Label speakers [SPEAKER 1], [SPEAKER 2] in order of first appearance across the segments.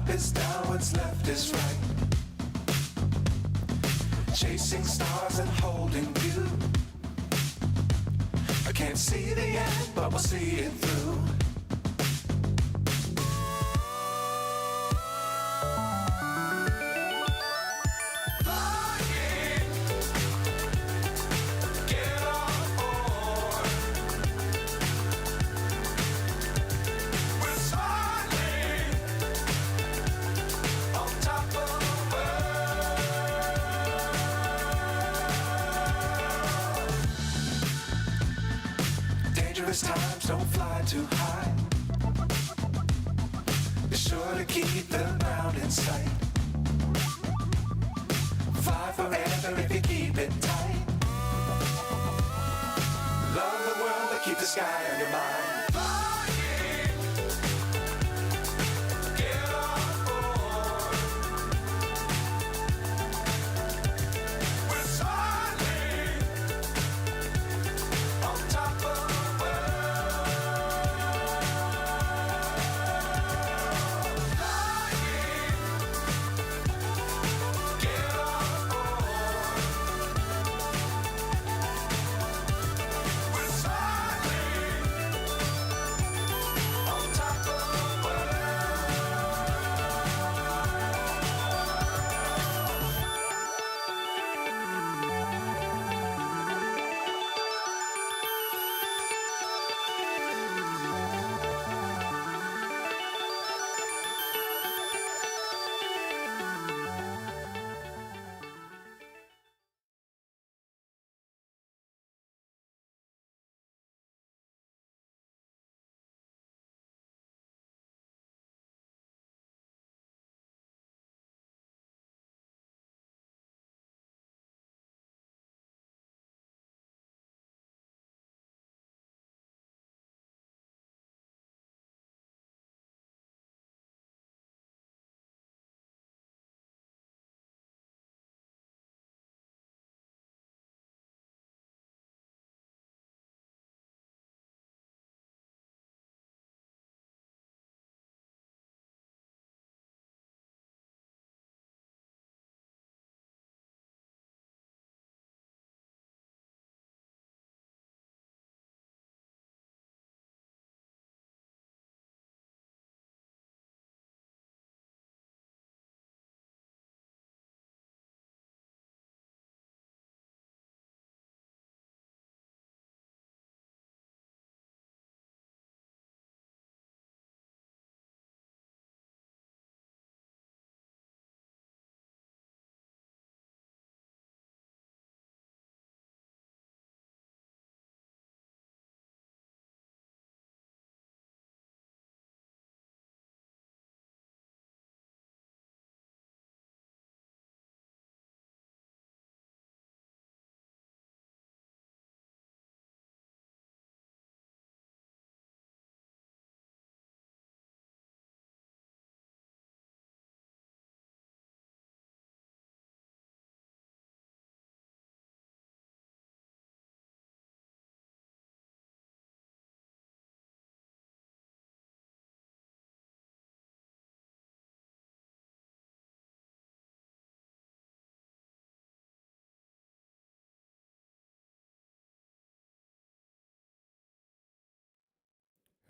[SPEAKER 1] Up is down, what's left is right. Chasing stars and holding you. I can't see the end, but we'll see it through. Times don't fly too high. Be sure to keep the ground in sight. Fly forever if you keep it tight. Love the world, but keep the sky on your mind.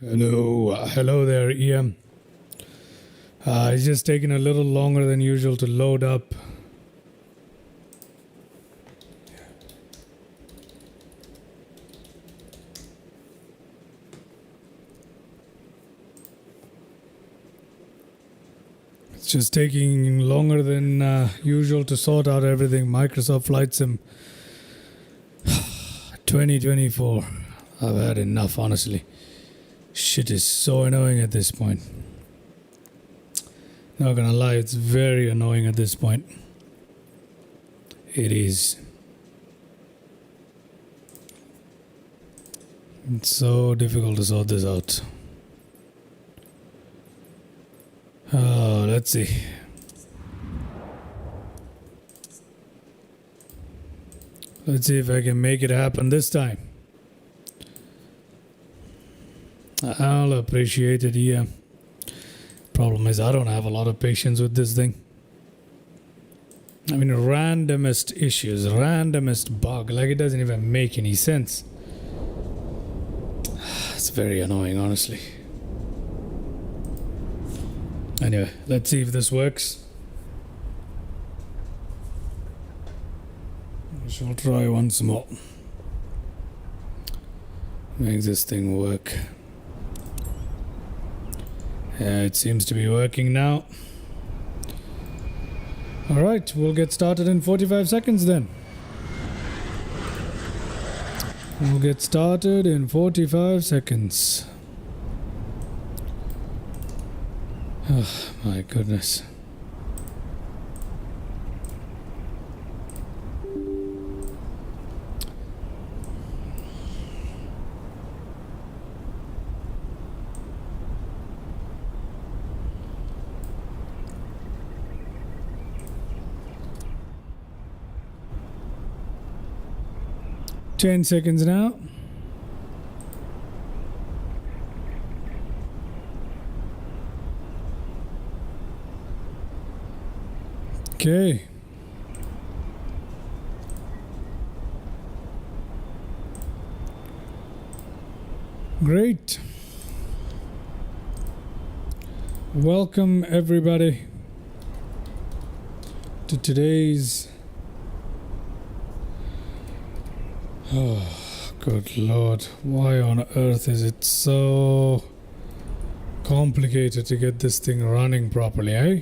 [SPEAKER 2] Hello there, EM. It's just taking a little longer than usual to load up. It's just taking longer than usual to sort out everything. Microsoft Flight Sim 2024. I've had enough, honestly. Shit is so annoying at this point. Not gonna lie, it's very annoying at this point. It is. It's so difficult to sort this out. Let's see. Let's see if I can make it happen this time. I'll appreciate it, yeah. Problem is, I don't have a lot of patience with this thing. I mean, randomest issues, randomest bug. Like, it doesn't even make any sense. It's very annoying, honestly. Anyway, let's see if this works. I shall try once more. Make this thing work. Yeah, it seems to be working now. Alright, we'll get started in 45 seconds then. We'll get started in 45 seconds. Oh my goodness. 10 seconds now. Okay. Great. Welcome everybody to today's good Lord, why on earth is it so complicated to get this thing running properly, eh?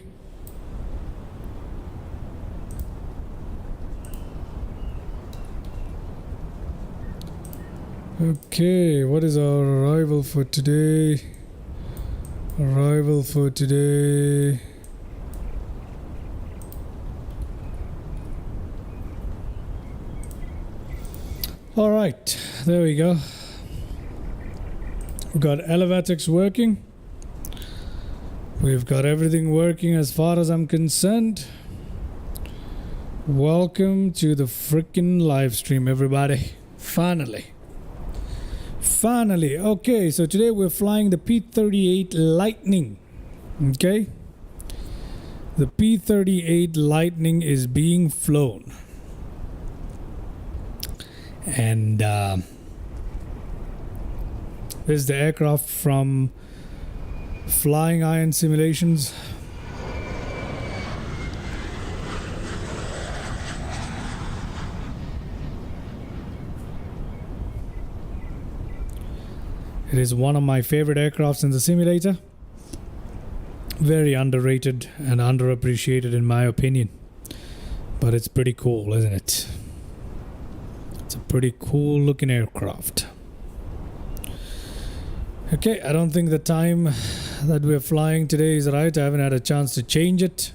[SPEAKER 2] Okay, what is our arrival for today? Arrival for today. All right, there we go. We've got elevatics working. We've got everything working as far as I'm concerned. Welcome to the freaking live stream, everybody. Finally. Finally. Okay, so today we're flying the P38 Lightning. Okay. The P38 Lightning is being flown. And this is the aircraft from FlyingIron Simulations. It is one of my favorite aircrafts in the simulator. Very underrated and underappreciated in my opinion. But it's pretty cool, isn't it? It's a pretty cool looking aircraft. Okay, I don't think the time that we're flying today is right. I haven't had a chance to change it.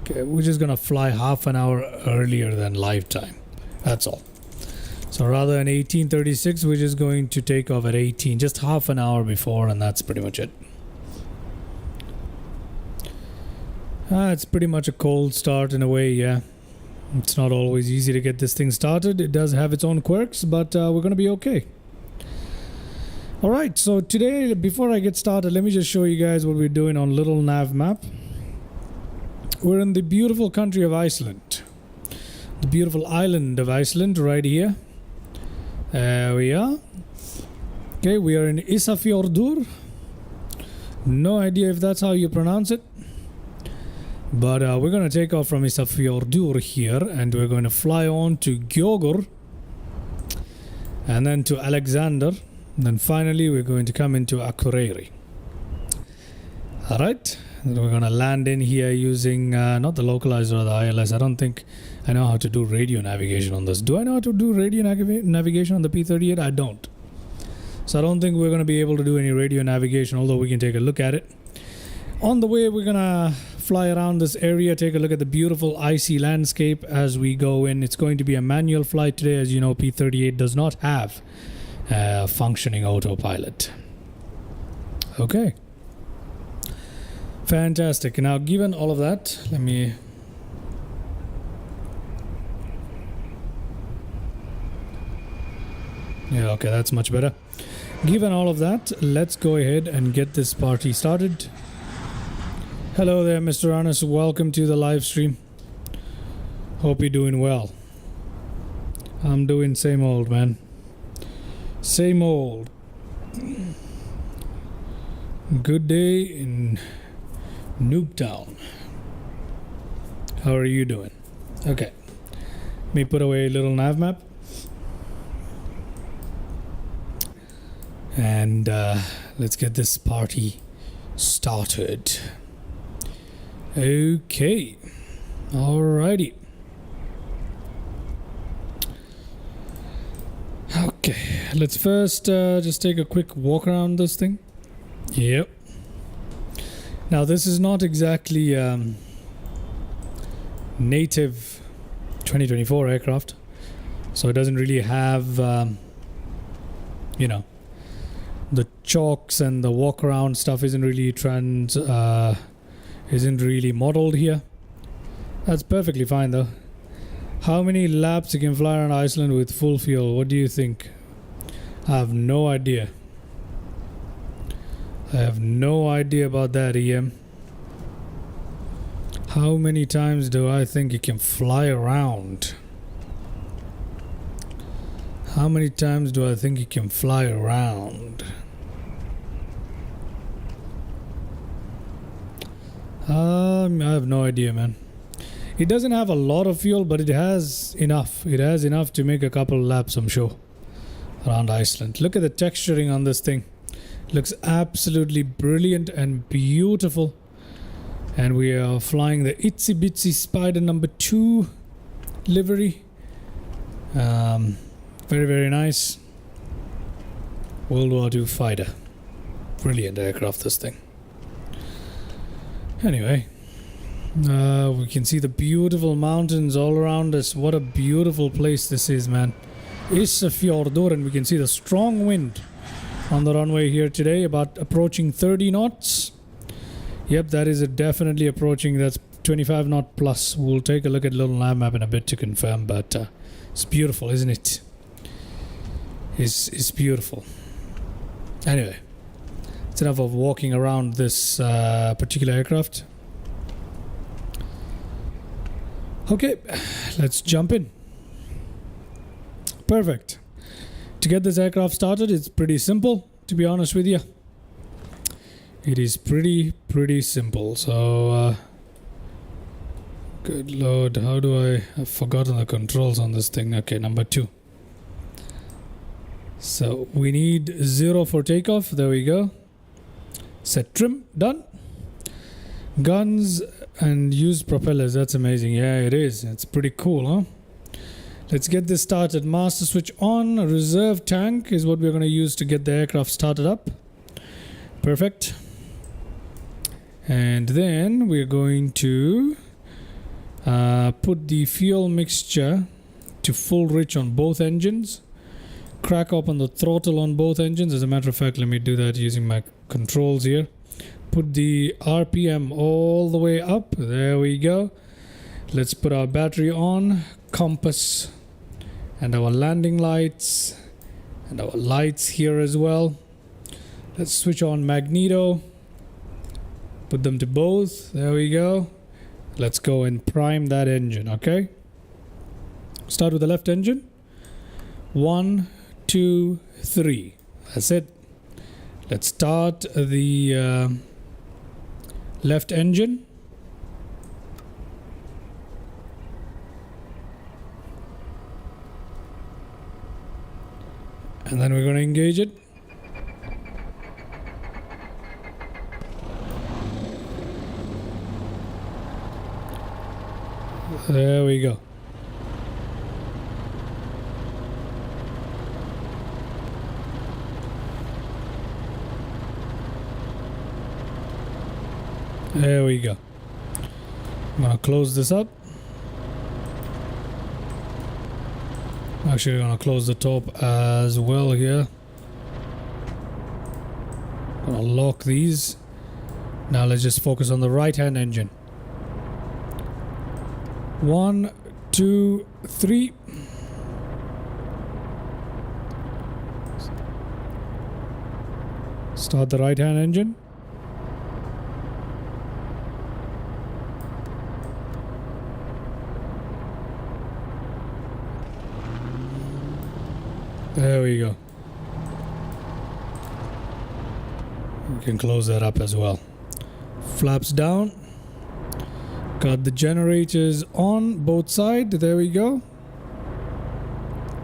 [SPEAKER 2] Okay, we're just gonna fly half an hour earlier than live time. That's all. So rather than 18:36, we're just going to take off at 18, just half an hour before, and that's pretty much it. It's pretty much a cold start in a way, yeah. It's not always easy to get this thing started. It does have its own quirks, but we're going to be okay. Alright, so today, before I get started, let me just show you guys what we're doing on little nav map. We're in the beautiful country of Iceland. The beautiful island of Iceland right here. There we are. Okay, we are in Isafjordur. No idea if that's how you pronounce it. But we're going to take off from Isafjordur here, and we're going to fly on to Gjögur, and then to Alexander, and then finally we're going to come into Akureyri. Alright, we're going to land in here using not the localizer or the ILS. I don't think I know how to do radio navigation on this. Do I know how to do radio navigation on the P38? I don't. So I don't think we're going to be able to do any radio navigation, although we can take a look at it. On the way, we're going to fly around this area, take a look at the beautiful icy landscape as we go in. It's going to be a manual flight today. As you know, P38 does not have functioning autopilot. Okay. Fantastic. Now, given all of that, let me... Yeah, okay, that's much better. Given all of that, let's go ahead and get this party started. Hello there, Mr. Anas. Welcome to the live stream. Hope you're doing well. I'm doing same old, man. Same old. Good day in Noobtown. How are you doing? Okay. Let me put away a little nav map. And let's get this party started. Okay. Alrighty. Okay. Let's first just take a quick walk around this thing. Yep. Now this is not exactly native 2024 aircraft, so it doesn't really have you know, the chalks and the walk around stuff isn't really modeled here. That's perfectly fine though. How many laps you can fly around Iceland with full fuel? What do you think? I have no idea. I have no idea about that, EM. How many times do I think you can fly around? How many times do I think you can fly around? I have no idea, man. It doesn't have a lot of fuel, but it has enough. It has enough to make a couple laps, I'm sure, around Iceland. Look at the texturing on this thing. Looks absolutely brilliant and beautiful. And we are flying the Itsy Bitsy Spider #2 livery. Very, very nice. World War II fighter. Brilliant aircraft, this thing. Anyway, we can see the beautiful mountains all around us. What a beautiful place this is, man. Isafjordur, and we can see the strong wind on the runway here today, about approaching 30 knots. Yep, that is definitely approaching. That's 25 knot plus. We'll take a look at a little nav map in a bit to confirm, but it's beautiful, isn't it? It's beautiful. Anyway, it's enough of walking around this particular aircraft. Okay, let's jump in. Perfect. To get this aircraft started, it's pretty simple, to be honest with you. It is pretty simple. So, good lord, how do I've forgotten the controls on this thing. Okay, number 2. So, we need 0 for takeoff. There we go. Set trim, done. Guns and use propellers. That's amazing. Yeah, it is. It's pretty cool, huh? Let's get this started. Master switch on. Reserve tank is what we're going to use to get the aircraft started up. Perfect. And then we're going to put the fuel mixture to full rich on both engines. Crack open the throttle on both engines. As a matter of fact, let me do that using my controls here. Put the RPM all the way up. There we go. Let's put our battery on, compass, and our landing lights, and our lights here as well. Let's switch on magneto. Put them to both. There we go. Let's go and prime that engine, okay? Start with the left engine. 1, 2, 3. That's it. Let's start the left engine. And then we're going to engage it. There we go. There we go. I'm going to close this up. Actually, I'm going to close the top as well here. Going to lock these. Now let's just focus on the right-hand engine. 1, 2, 3. Start the right-hand engine. There we go. We can close that up as well. Flaps down. Got the generators on both sides. There we go.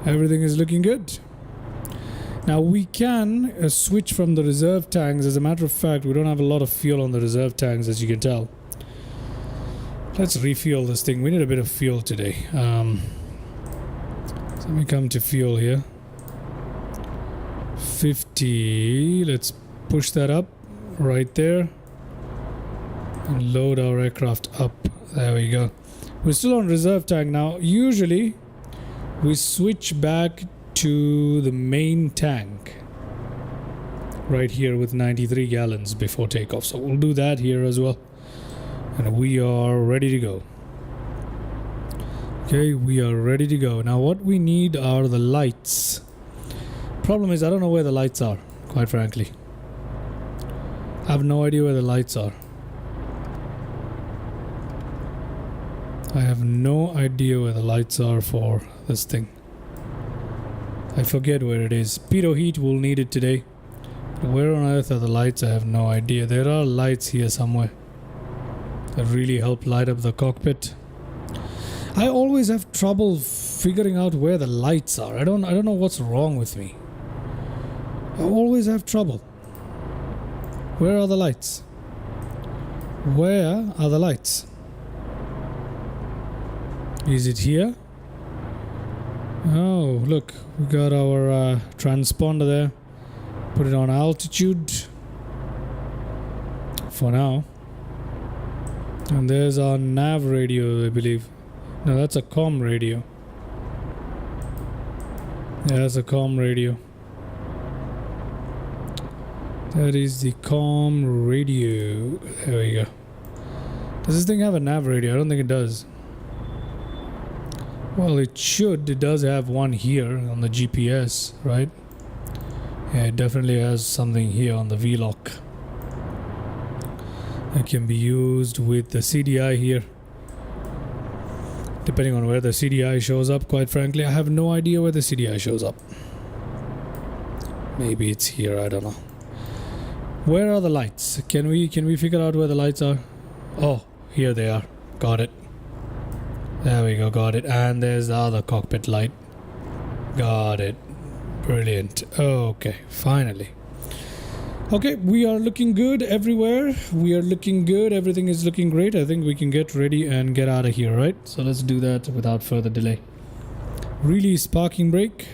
[SPEAKER 2] Everything is looking good. Now we can switch from the reserve tanks. As a matter of fact, we don't have a lot of fuel on the reserve tanks, as you can tell. Let's refuel this thing. We need a bit of fuel today. So let me come to fuel here. 50. Let's push that up right there and load our aircraft up. There we go. We're still on reserve tank now. Usually we switch back to the main tank right here with 93 gallons before takeoff, so we'll do that here as well, and we are ready to go. Okay, we are ready to go. Now what we need are the lights. Problem is I don't know where the lights are, quite frankly. I have no idea where the lights are. I have no idea where the lights are for this thing. I forget where it is. Pitot heat will need it today. But where on earth are the lights? I have no idea. There are lights here somewhere that really help light up the cockpit. I always have trouble figuring out where the lights are. I don't know what's wrong with me. I always have trouble. Where are the lights? Where are the lights? Is it here? Oh, look, we got our transponder there. Put it on altitude for now. And there's our nav radio, I believe. No, that's a comm radio. Yeah, that's a comm radio. That is the comm radio. There we go. Does this thing have a nav radio? I don't think it does. Well, it should. It does have one here on the GPS, right? Yeah, it definitely has something here on the V-lock. It can be used with the CDI here. Depending on where the CDI shows up, quite frankly. I have no idea where the CDI shows up. Maybe it's here, I don't know. Where are the lights? Can we figure out where the lights are? Oh, here they are. Got it. There we go, got it. And there's the other cockpit light. Got it. Brilliant. Okay, finally. Okay, we are looking good everywhere. We are looking good. Everything is looking great. I think we can get ready and get out of here, right? So let's do that without further delay. Release parking brake.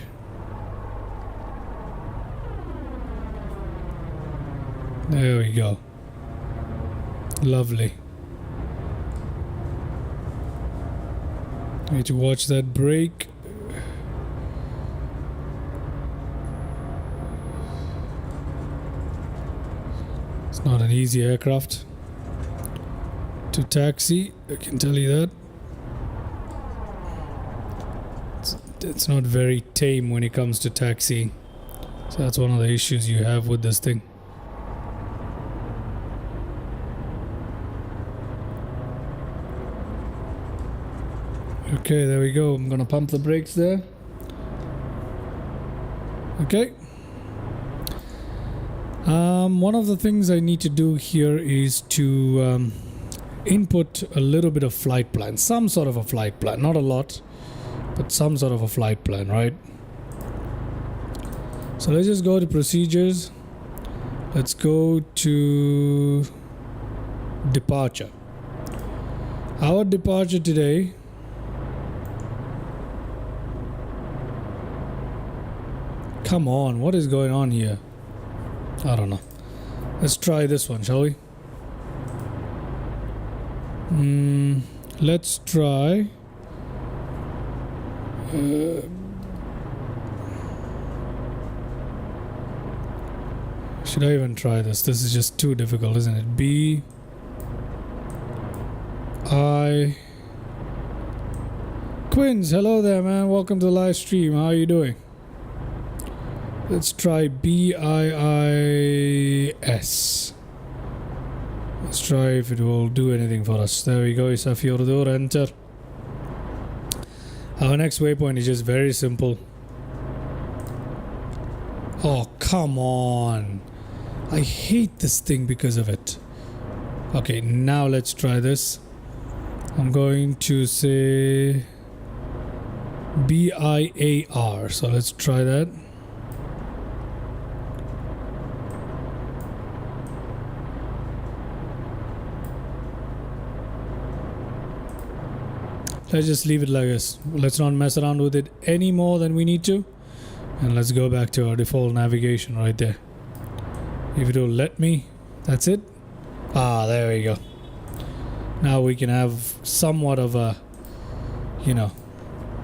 [SPEAKER 2] There we go. Lovely. Need to watch that brake. It's not an easy aircraft to taxi, I can tell you that. It's not very tame when it comes to taxiing. So that's one of the issues you have with this thing. Okay, there we go. I'm gonna pump the brakes there. Okay. One of the things I need to do here is to input a little bit of flight plan. Some sort of a flight plan. Not a lot, but some sort of a flight plan, right? So let's just go to procedures. Let's go to departure. Our departure today . Come on, what is going on here? I don't know. Let's try this one, shall we? Let's try. Should I even try this? This is just too difficult, isn't it? B I Quins, hello there, man. Welcome to the live stream. How are you doing? Let's try BIIS. Let's try if it will do anything for us. There we go, Isafjordur, enter. Our next waypoint is just very simple. Oh, come on. I hate this thing because of it. Okay, now let's try this. I'm going to say BIAR. So let's try that. Let's just leave it like this. Let's not mess around with it any more than we need to. And let's go back to our default navigation right there. If it will let me, that's it. Ah, there we go. Now we can have somewhat of a, you know,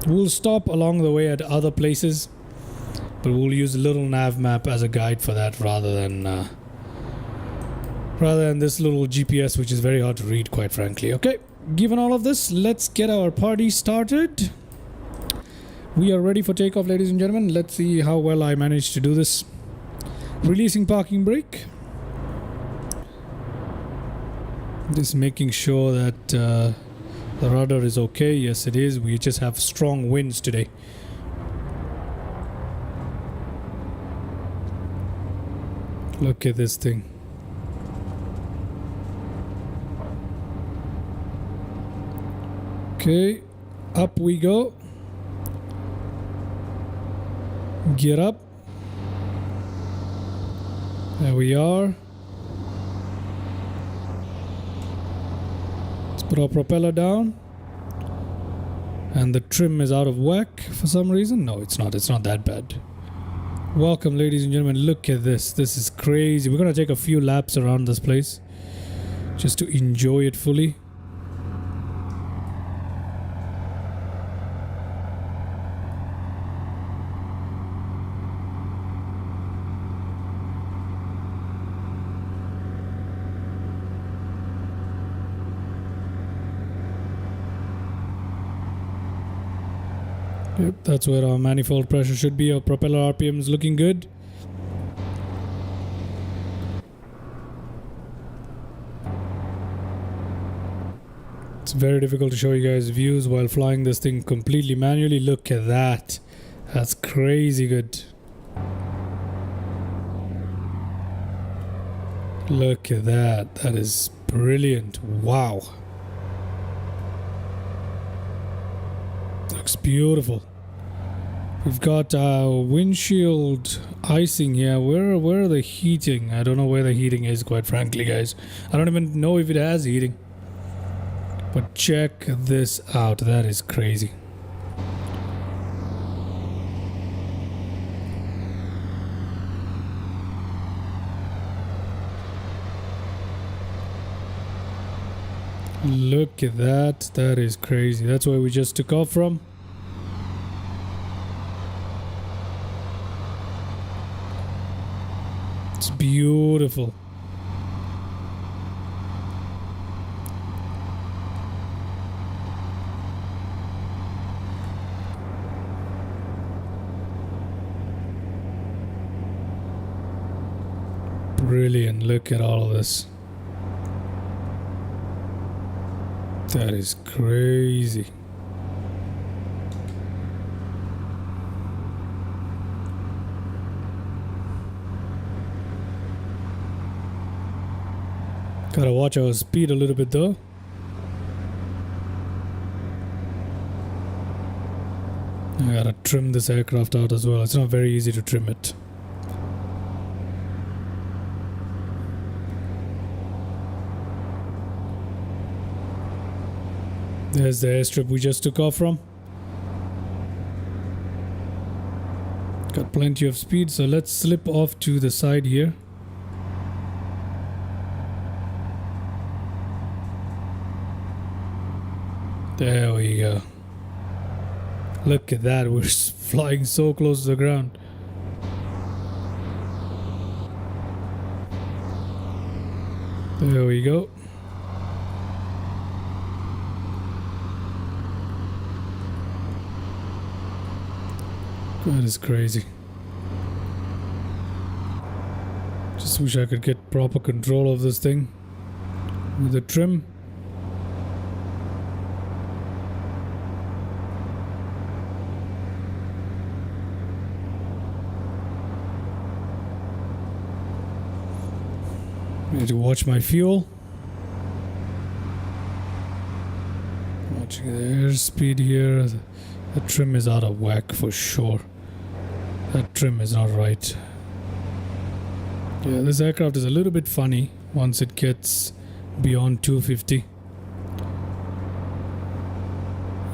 [SPEAKER 2] we'll stop along the way at other places, but we'll use a little nav map as a guide for that rather than this little GPS, which is very hard to read, quite frankly. Okay, given all of this, let's get our party started. We are ready for takeoff, ladies and gentlemen. Let's see how well I managed to do this. Releasing parking brake. Just making sure that the rudder is okay. Yes, it is. We just have strong winds today. Look at this thing. Okay, up we go. Get up. There we are. Let's put our propeller down. And the trim is out of whack for some reason. No, it's not. It's not that bad. Welcome, ladies and gentlemen. Look at this. This is crazy. We're going to take a few laps around this place just to enjoy it fully. Yep, that's where our manifold pressure should be. Our propeller RPM is looking good. It's very difficult to show you guys views while flying this thing completely manually. Look at that. That's crazy good. Look at that. That is brilliant. Wow. Looks beautiful. We've got windshield icing here. Where are the heating? I don't know where the heating is, quite frankly, guys. I don't even know if it has heating. But check this out. That is crazy. Look at that. That is crazy. That's where we just took off from. It's beautiful. Brilliant. Look at all of this. That is crazy. Gotta watch our speed a little bit though. I gotta trim this aircraft out as well. It's not very easy to trim it. There's the airstrip we just took off from. Got plenty of speed, so let's slip off to the side here. There we go. Look at that, we're flying so close to the ground. There we go. That is crazy. Just wish I could get proper control of this thing with the trim. Need to watch my fuel. Watching the airspeed here. The trim is out of whack for sure. That trim is not right. Yeah, this aircraft is a little bit funny once it gets beyond 250.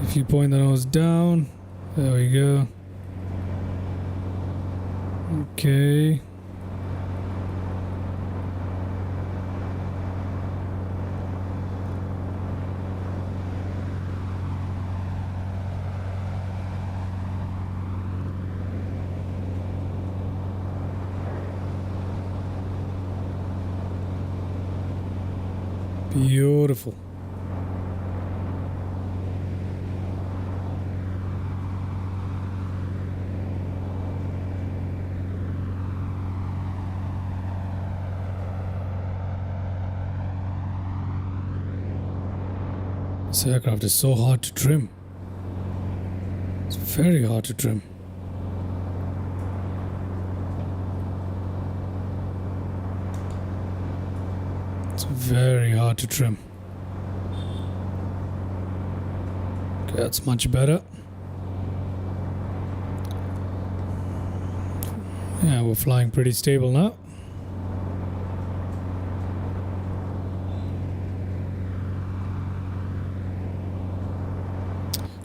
[SPEAKER 2] If you point the nose down, there we go. Okay. Beautiful. This aircraft is so hard to trim. It's very hard to trim. Very hard to trim. Okay, that's much better. Yeah, we're flying pretty stable now.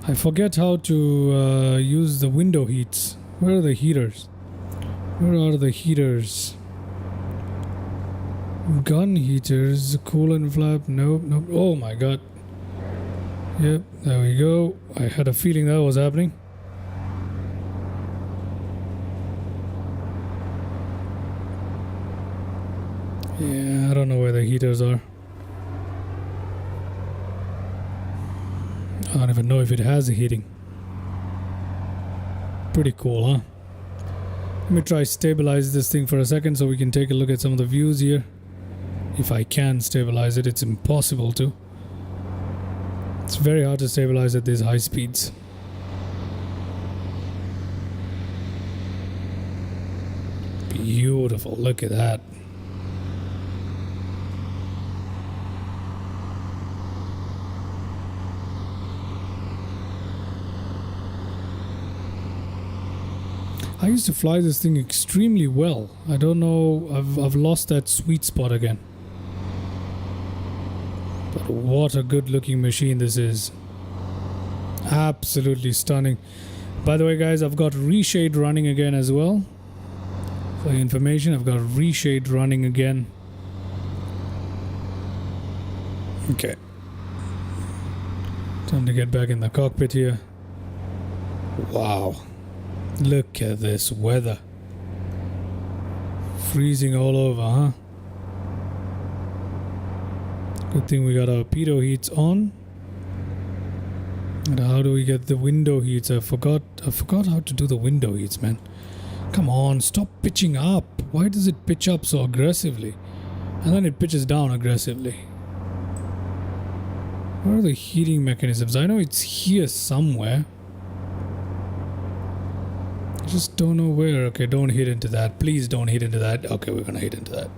[SPEAKER 2] I forget how to use the window heats. Where are the heaters? Where are the heaters? Gun heaters, coolant flap, nope. Oh my god. Yep, there we go. I had a feeling that was happening. Yeah, I don't know where the heaters are. I don't even know if it has a heating. Pretty cool, huh? Let me try stabilize this thing for a second so we can take a look at some of the views here. If I can stabilize it, it's impossible to. It's very hard to stabilize at these high speeds. Beautiful, look at that. I used to fly this thing extremely well. I don't know, I've lost that sweet spot again. But what a good looking machine this is. Absolutely stunning. By the way guys, I've got reshade running again as well. For your information, I've got reshade running again. Okay. Time to get back in the cockpit here. Wow. Look at this weather. Freezing all over, huh? Good thing we got our pitot heats on. And how do we get the window heats? I forgot how to do the window heats, man. Come on, stop pitching up. Why does it pitch up so aggressively? And then it pitches down aggressively. Where are the heating mechanisms? I know it's here somewhere. I just don't know where. Okay, don't hit into that. Please don't hit into that. Okay, we're gonna hit into that.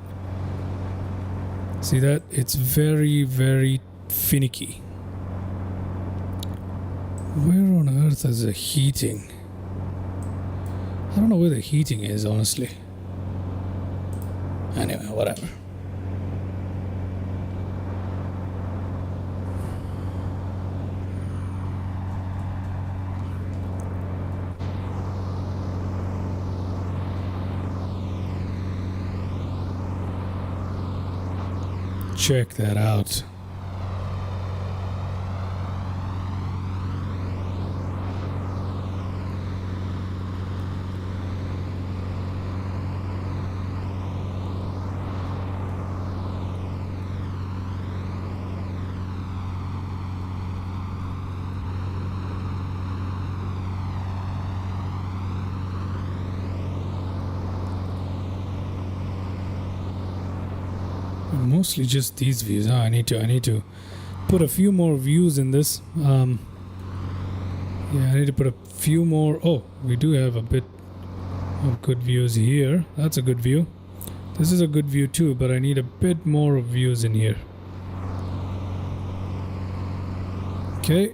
[SPEAKER 2] See that? It's very, very finicky. Where on earth is the heating? I don't know where the heating is, honestly. Anyway, whatever. Check that out. Mostly just these views. I need to put a few more views in this. Yeah, I need to put a few more. Oh, we do have a bit of good views here. That's a good view. This is a good view too, but I need a bit more of views in here. Okay.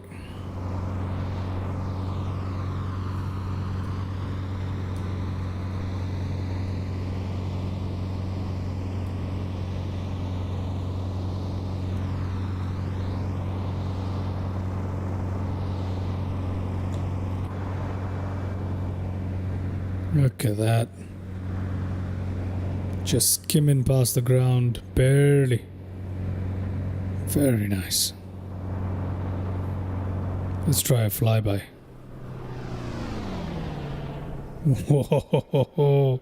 [SPEAKER 2] Look at that. Just skimming past the ground, barely. Very nice. Let's try a flyby. Whoa!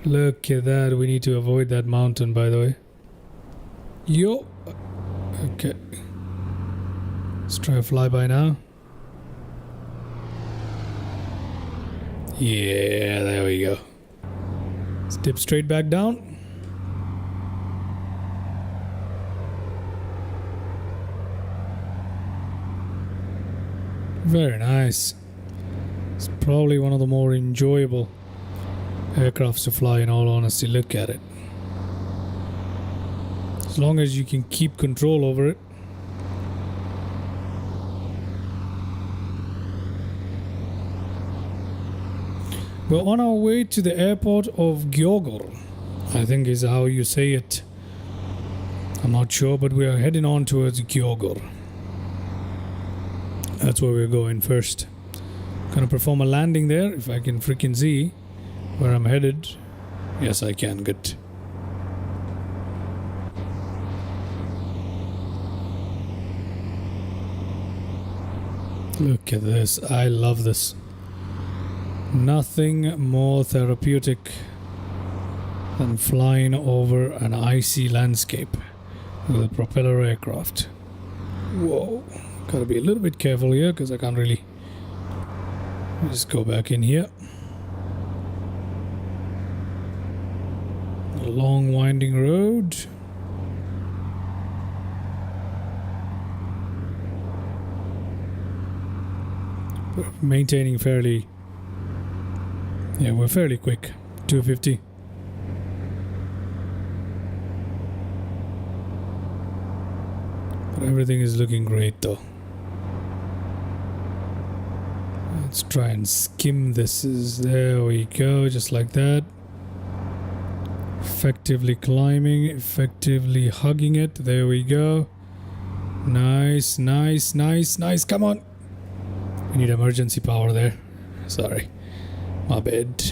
[SPEAKER 2] Look at that. We need to avoid that mountain, by the way. Yo! Okay. Let's try a flyby now. Yeah, there we go. Let's dip straight back down. Very nice. It's probably one of the more enjoyable aircrafts to fly, in all honesty. Look at it. As long as you can keep control over it. We're on our way to the airport of Gjogor, I think is how you say it. I'm not sure, but we are heading on towards Gjogor. That's where we're going first. Gonna perform a landing there, if I can freaking see where I'm headed. Yes, I can. Good. Look at this. I love this. Nothing more therapeutic than flying over an icy landscape with a propeller aircraft. Whoa. Gotta be a little bit careful here because I can't really. Just go back in here. A long winding road. We're maintaining fairly. Yeah, we're fairly quick. 250. But everything is looking great though. Let's try and skim this. There we go, just like that. Effectively climbing, effectively hugging it. There we go. Nice, nice, nice, nice. Come on. We need emergency power there. Sorry. My bad.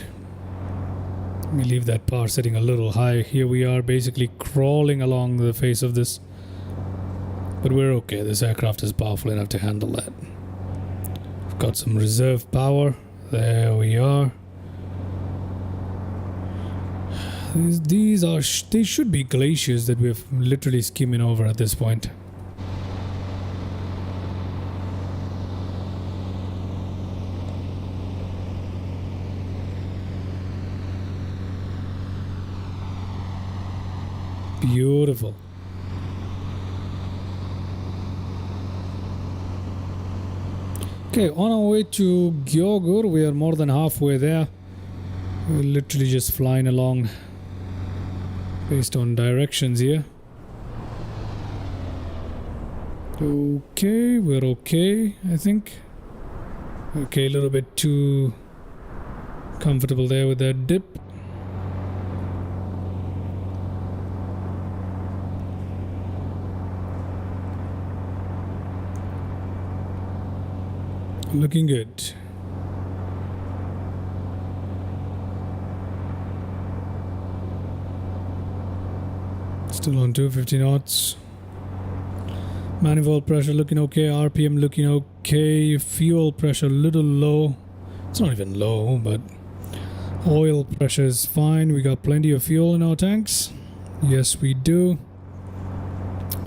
[SPEAKER 2] Let me leave that power setting a little high. Here we are basically crawling along the face of this. But we're okay. This aircraft is powerful enough to handle that. We've got some reserve power. There we are. They should be glaciers that we're literally skimming over at this point. Beautiful. Okay, on our way to Gjogor, we are more than halfway there. We're literally just flying along based on directions here. Okay, we're okay, I think. Okay, a little bit too comfortable there with that dip. Looking good. Still on 250 knots. Manifold pressure looking okay. RPM looking okay. Fuel pressure a little low. It's not even low, but oil pressure is fine. We got plenty of fuel in our tanks. Yes, we do.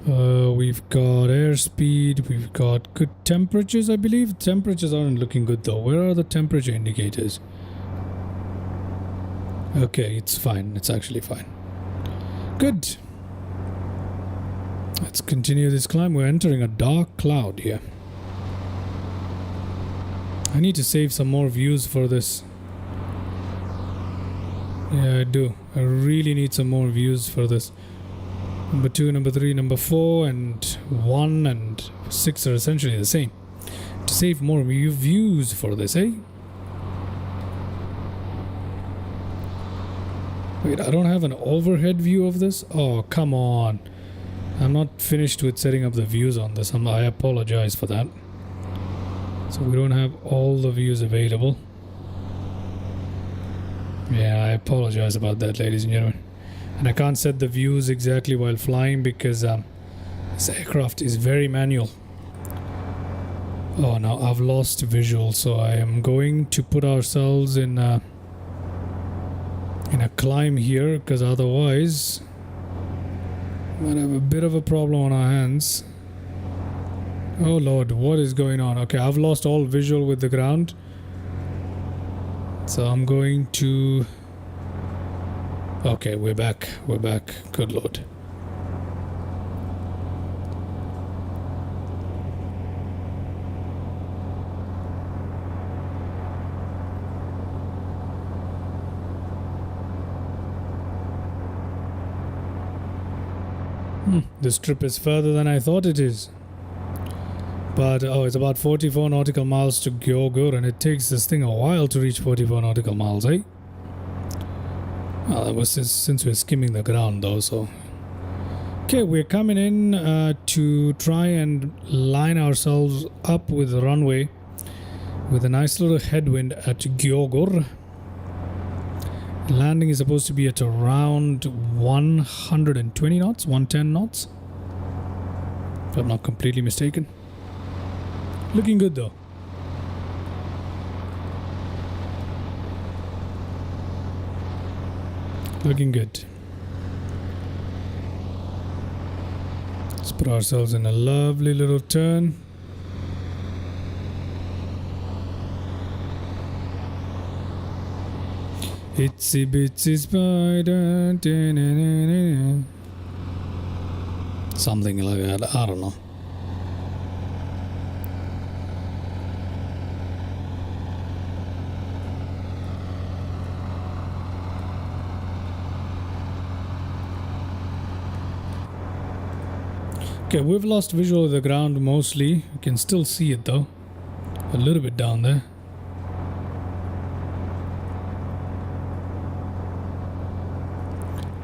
[SPEAKER 2] We've got airspeed, we've got good temperatures, I believe. Temperatures aren't looking good though. Where are the temperature indicators? Okay, it's fine. It's actually fine. Good. Let's continue this climb. We're entering a dark cloud here. I need to save some more views for this. Yeah, I do. I really need some more views for this. Number 2, number 3, number 4, and 1 and 6 are essentially the same. To save more views for this, eh? Wait, I don't have an overhead view of this? Oh, come on. I'm not finished with setting up the views on this. I apologize for that. So we don't have all the views available. Yeah, I apologize about that, ladies and gentlemen. And I can't set the views exactly while flying because this aircraft is very manual. Oh, now I've lost visual, so I am going to put ourselves in a climb here, because otherwise we might have a bit of a problem on our hands. Oh Lord, what is going on? Okay, I've lost all visual with the ground. So I'm going to... Okay, we're back. We're back. Good Lord. This trip is further than I thought it is. But, oh, it's about 44 nautical miles to Isafjordur, and it takes this thing a while to reach 44 nautical miles, eh? Well, that was since we're skimming the ground, though, so... Okay, we're coming in to try and line ourselves up with the runway with a nice little headwind at Isafjordur. Landing is supposed to be at around 120 knots, 110 knots, if I'm not completely mistaken. Looking good though. Looking good. Let's put ourselves in a lovely little turn. Itsy bitsy spider, something like that. I don't know. Okay, we've lost visual of the ground mostly. You can still see it though, a little bit down there.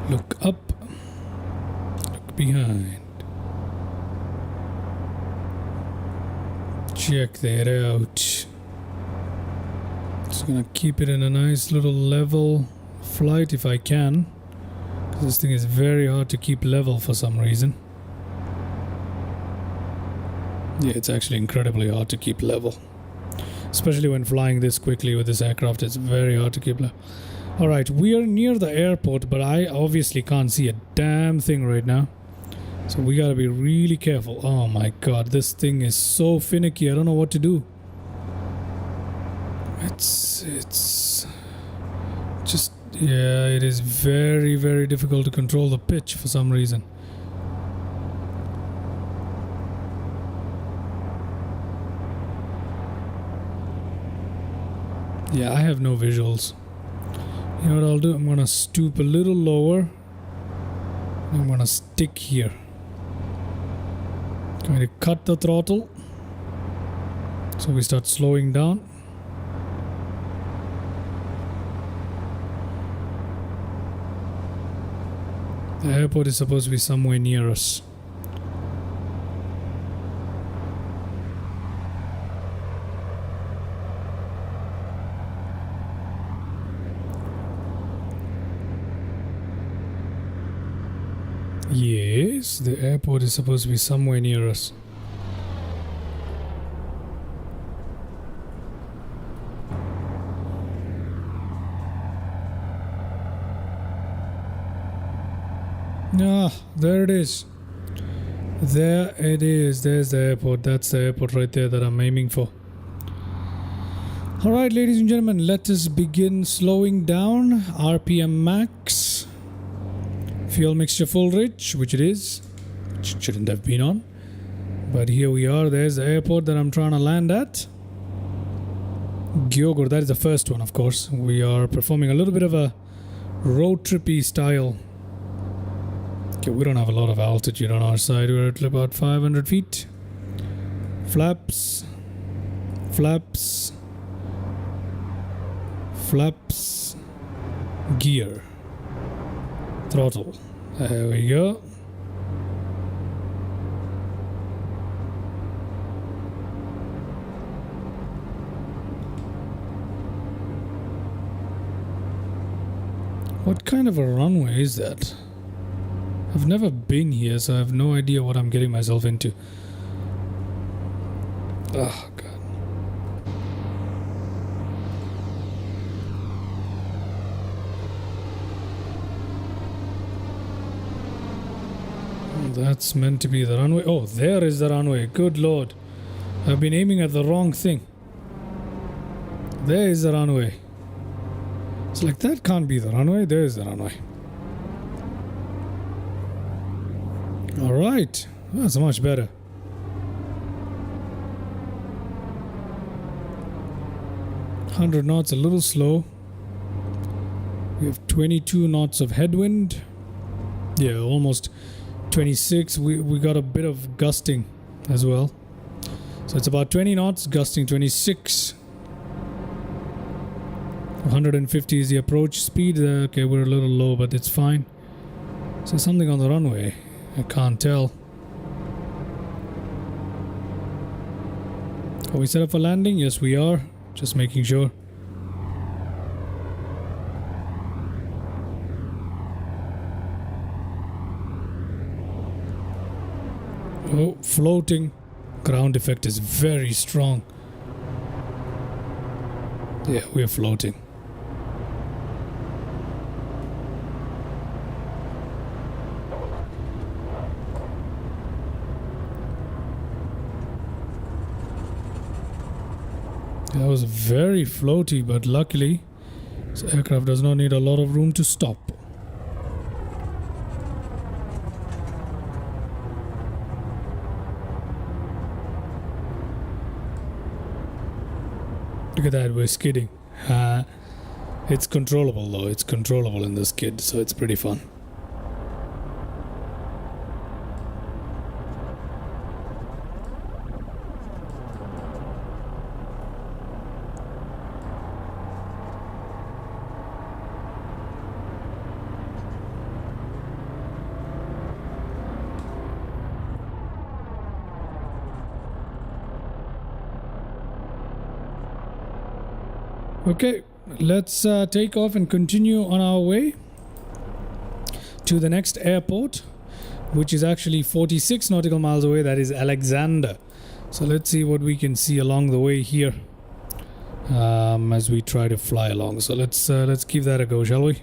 [SPEAKER 2] Look up, look behind. Check that out. Just gonna keep it in a nice little level flight if I can, because this thing is very hard to keep level for some reason. Yeah, it's actually incredibly hard to keep level, especially when flying this quickly with this aircraft. It's very hard to keep level. Alright, we are near the airport, but I obviously can't see a damn thing right now. So we gotta be really careful. Oh my god, this thing is so finicky. I don't know what to do. It's just, yeah, it is very, very difficult to control the pitch for some reason. Yeah, I have no visuals. You know what I'll do? I'm gonna stoop a little lower. I'm gonna stick here. I'm going to cut the throttle. So we start slowing down. The airport is supposed to be somewhere near us. Yes, the airport is supposed to be somewhere near us. Ah, there it is. There it is. There's the airport. That's the airport right there that I'm aiming for. Alright, ladies and gentlemen, let us begin slowing down. RPM max. Fuel mixture full rich, which it is. which shouldn't have been on. But here we are. There's the airport that I'm trying to land at. Gyogur, that is the first one, of course. We are performing a little bit of a road trippy style. Okay, we don't have a lot of altitude on our side. We're at about 500 feet. Flaps. Flaps. Flaps. Gear. Throttle. There we go. What kind of a runway is that? I've never been here, so I have no idea what I'm getting myself into. Oh, God. That's meant to be the runway. Oh, there is the runway. Good Lord. I've been aiming at the wrong thing. There is the runway. It's like, that can't be the runway. There's the runway. Alright. That's much better. $100 knots, a little slow. We have 22 knots of headwind. Yeah, almost 26. We got a bit of gusting as well. So it's about 20 knots, gusting 26. 150 is the approach speed. Okay, we're a little low, but it's fine. Is there something on the runway? I can't tell. Are we set up for landing? Yes, we are. Just making sure. Oh, floating. Ground effect is very strong. Yeah, we're floating. That was very floaty, but luckily this aircraft does not need a lot of room to stop. Look at that, we're skidding. It's controllable though, it's controllable in the skid, so it's pretty fun. Okay, let's take off and continue on our way to the next airport, which is actually 46 nautical miles away. That is Alexander. So let's see what we can see along the way here as we try to fly along. So let's give that a go, shall we?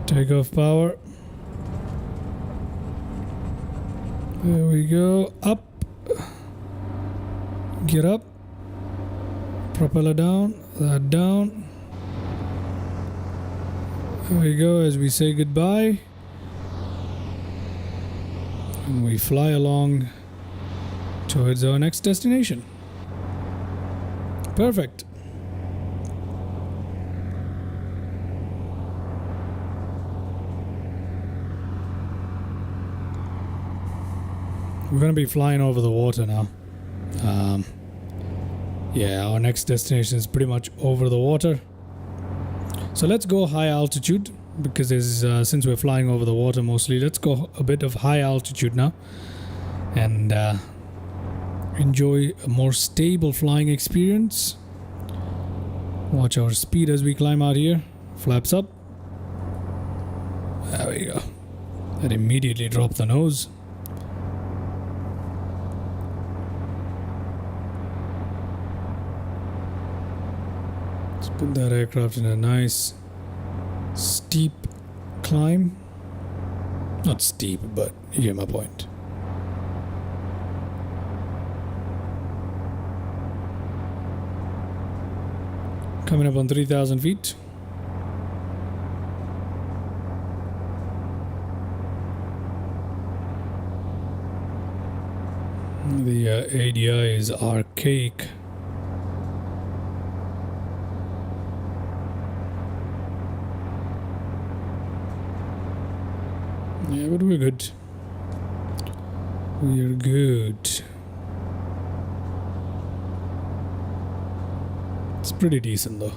[SPEAKER 2] Takeoff power. There we go. Up. Get up. Propeller down. That down. There we go as we say goodbye. And we fly along towards our next destination. Perfect. We're going to be flying over the water now. Yeah, our next destination is pretty much over the water. So let's go high altitude because there's, since we're flying over the water mostly, let's go a bit of high altitude now and enjoy a more stable flying experience. Watch our speed as we climb out here. Flaps up. There we go. That immediately dropped the nose. Put that aircraft in a nice steep climb. Not steep, but you get my point. Coming up on 3,000 feet. The ADI is archaic. Yeah, but we're good. We're good. It's pretty decent though.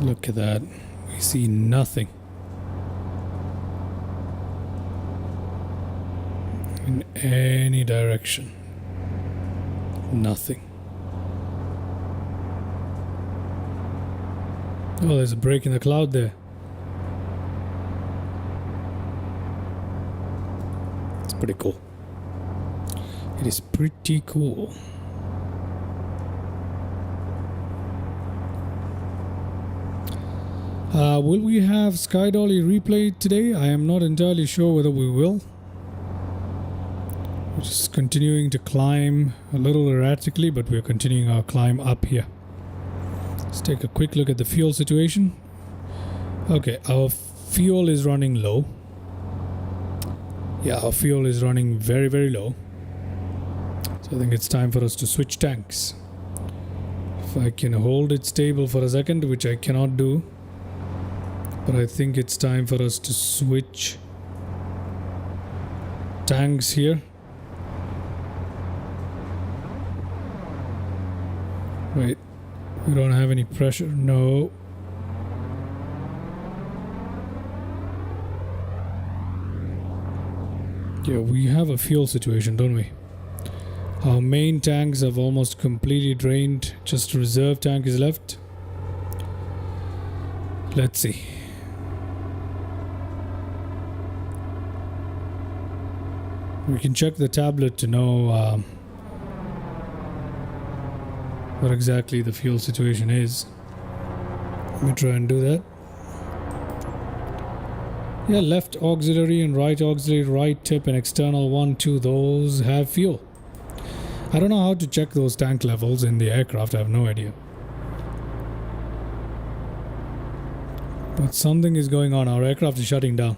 [SPEAKER 2] Look at that. We see nothing. In any direction. Nothing. Oh, there's a break in the cloud there. It's pretty cool. It is pretty cool. Will we have SkyDolly replay today? I am not entirely sure whether we will. We're just continuing to climb a little erratically, but we're continuing our climb up here. Let's take a quick look at the fuel situation. Okay, our fuel is running low. Yeah, our fuel is running very, very low. So I think it's time for us to switch tanks. If I can hold it stable for a second, which I cannot do. But I think it's time for us to switch tanks here. Wait, we don't have any pressure. No. Yeah, we have a fuel situation, don't we? Our main tanks have almost completely drained. Just reserve tank is left. Let's see. We can check the tablet to know what exactly the fuel situation is. Let me try and do that. Yeah, left auxiliary and right auxiliary, right tip and external 1, 2, those have fuel. I don't know how to check those tank levels in the aircraft, I have no idea. But something is going on, our aircraft is shutting down.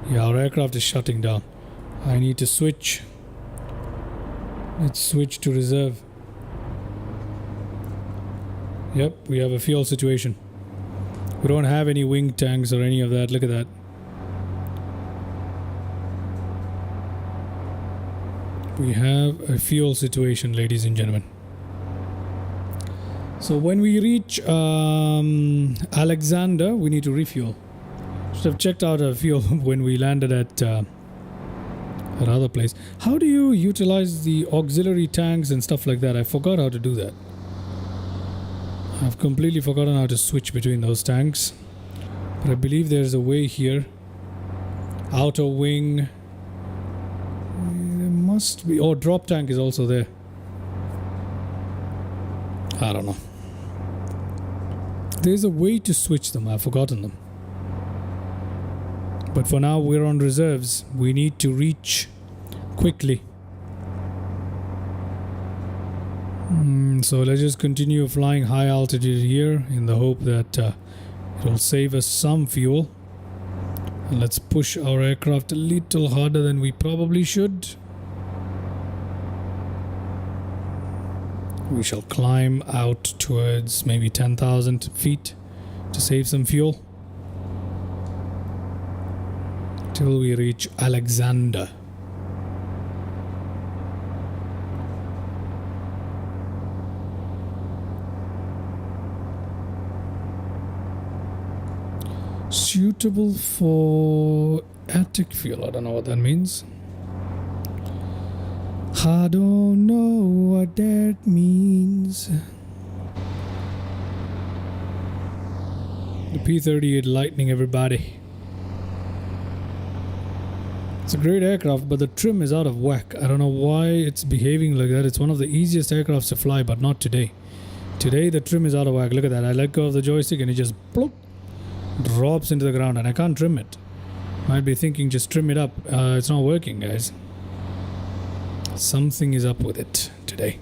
[SPEAKER 2] Yeah, our aircraft is shutting down. I need to switch. Let's switch to reserve. Yep, we have a fuel situation. We don't have any wing tanks or any of that. Look at that. We have a fuel situation, ladies and gentlemen. So when we reach Alexander, we need to refuel. Should have checked out our fuel when we landed at other place. How do you utilize the auxiliary tanks and stuff like that? I forgot how to do that. I've completely forgotten how to switch between those tanks. But I believe there's a way here. Outer wing. There must be. Oh, drop tank is also there. I don't know. There's a way to switch them. I've forgotten them. But for now, we're on reserves. We need to reach quickly. So let's just continue flying high altitude here in the hope that it'll save us some fuel. And let's push our aircraft a little harder than we probably should. We shall climb out towards maybe 10,000 feet to save some fuel. Till we reach Alexander. Suitable for attic fuel. I don't know what that means. I don't know what that means. The P38 Lightning, everybody. It's a great aircraft, but the trim is out of whack. I don't know why it's behaving like that. It's one of the easiest aircrafts to fly, but not today. Today the trim is out of whack. Look at that. I let go of the joystick and it just plop, drops into the ground and I can't trim it. Might be thinking just trim it up. It's not working, guys. Something is up with it today.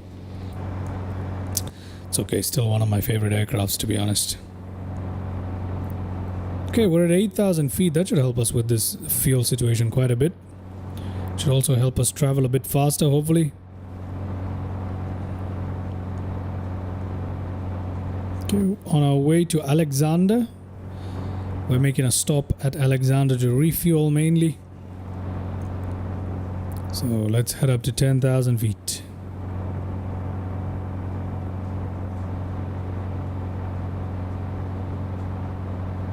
[SPEAKER 2] It's okay, still one of my favorite aircrafts, to be honest. Okay, we're at 8,000 feet. That should help us with this fuel situation quite a bit. Should also help us travel a bit faster, hopefully. Okay, on our way to Alexander. We're making a stop at Alexander to refuel mainly. So let's head up to 10,000 feet.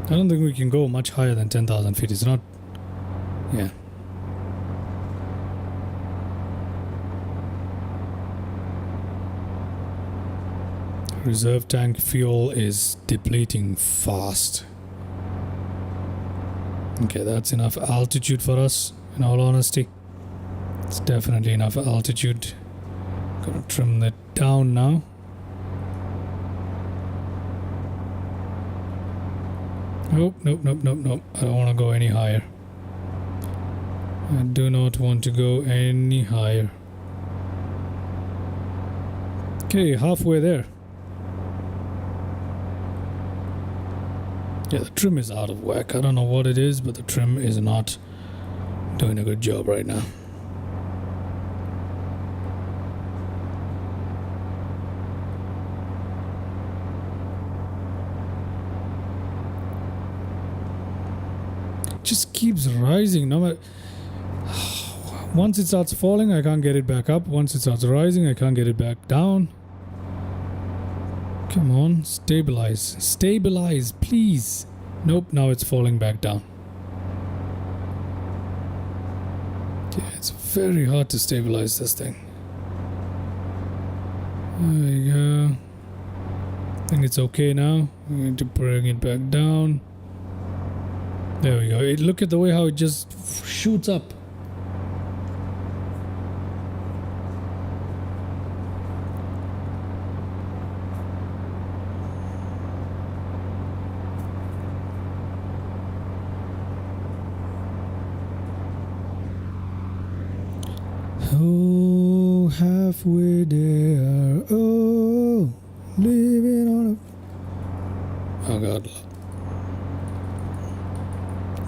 [SPEAKER 2] I don't think we can go much higher than 10,000 feet. It's not... Yeah. Reserve tank fuel is depleting fast. Okay, that's enough altitude for us, in all honesty. It's definitely enough altitude. Gonna trim that down now. Oh, nope. I don't want to go any higher. I do not want to go any higher. Okay, halfway there. Yeah, the trim is out of whack. I don't know what it is, but the trim is not doing a good job right now. It just keeps rising. No matter. Once it starts falling, I can't get it back up. Once it starts rising, I can't get it back down. Come on, stabilize. Stabilize, please. Nope, now it's falling back down. Yeah, it's very hard to stabilize this thing. There we go. I think it's okay now. I'm going to bring it back down. There we go. Look at the way how it just shoots up. Oh, halfway there. Oh, living on a... Oh God.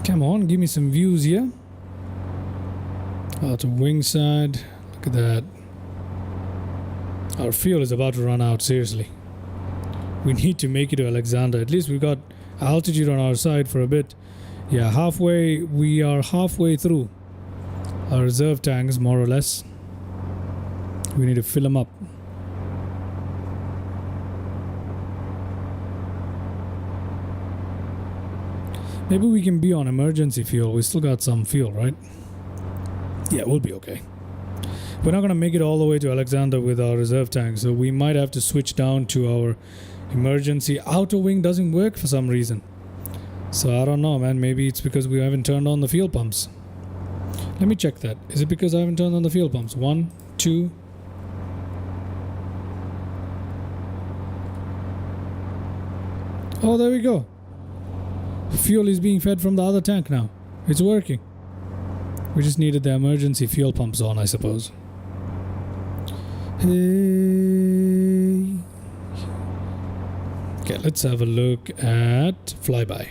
[SPEAKER 2] Come on, give me some views here. Out of wing side. Look at that. Our fuel is about to run out, seriously. We need to make it to Alexander. At least we've got altitude on our side for a bit. Yeah, halfway. We are halfway through our reserve tanks, more or less. We need to fill them up. Maybe we can be on emergency fuel. We still got some fuel, right? Yeah, we'll be okay. We're not going to make it all the way to Alexander with our reserve tank, so we might have to switch down to our emergency. Outer wing doesn't work for some reason. So I don't know, man. Maybe it's because we haven't turned on the fuel pumps. Let me check that. Is it because I haven't turned on the fuel pumps? 1, 2. Oh, there we go. Fuel is being fed from the other tank now. It's working. We just needed the emergency fuel pumps on, I suppose. Hey. Okay, let's have a look at flyby.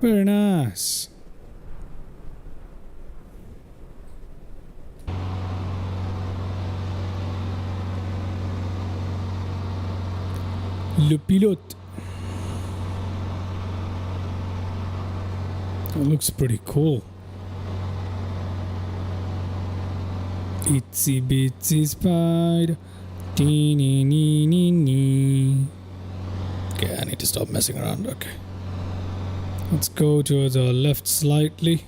[SPEAKER 2] Very nice. Le pilote. That looks pretty cool. Itsy bitsy spider. Dee nee nee nee nee. Okay, I need to stop messing around. Okay. Let's go to the left slightly.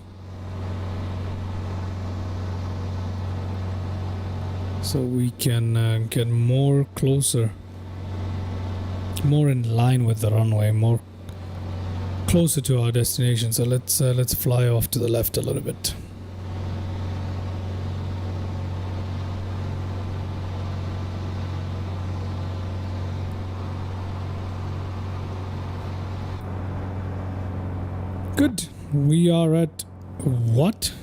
[SPEAKER 2] so we can get more closer, more in line with the runway, more closer to our destination. So let's fly off to the left a little bit. Good. We are at what?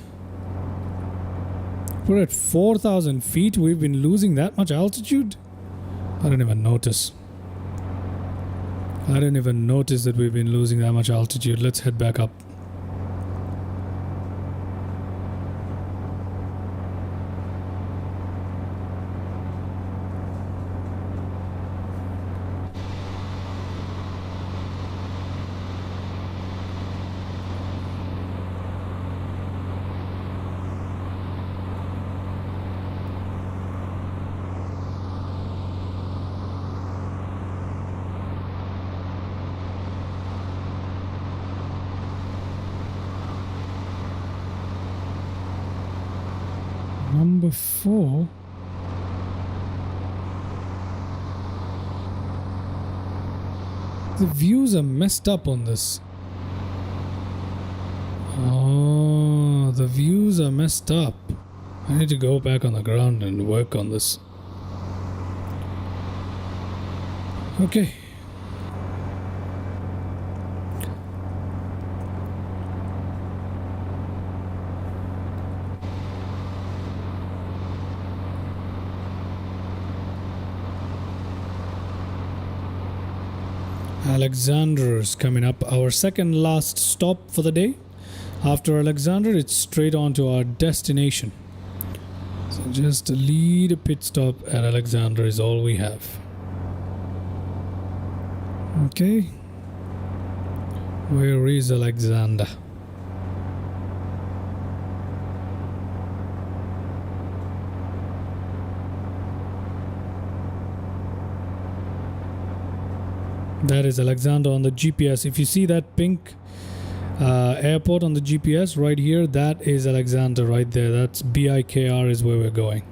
[SPEAKER 2] We're at 4,000 feet. We've been losing that much altitude? I didn't even notice. I didn't even notice that we've been losing that much altitude. Let's head back up. Number 4. The views are messed up on this. Oh, the views are messed up. I need to go back on the ground and work on this. Okay. Alexander is coming up, our second last stop for the day. After Alexander, it's straight on to our destination. So just a lead pit stop at Alexander is all we have. Okay. Where is Alexander? That is Alexander on the GPS. If you see that pink airport on the GPS right here, that is Alexander right there. That's BIKR is where we're going.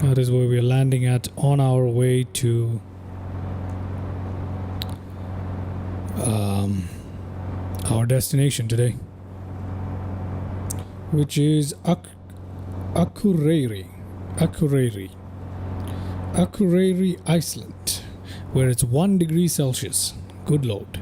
[SPEAKER 2] That is where we're landing at on our way to our destination today, which is Akureyri, Iceland, where it's 1 degree Celsius. Good Lord.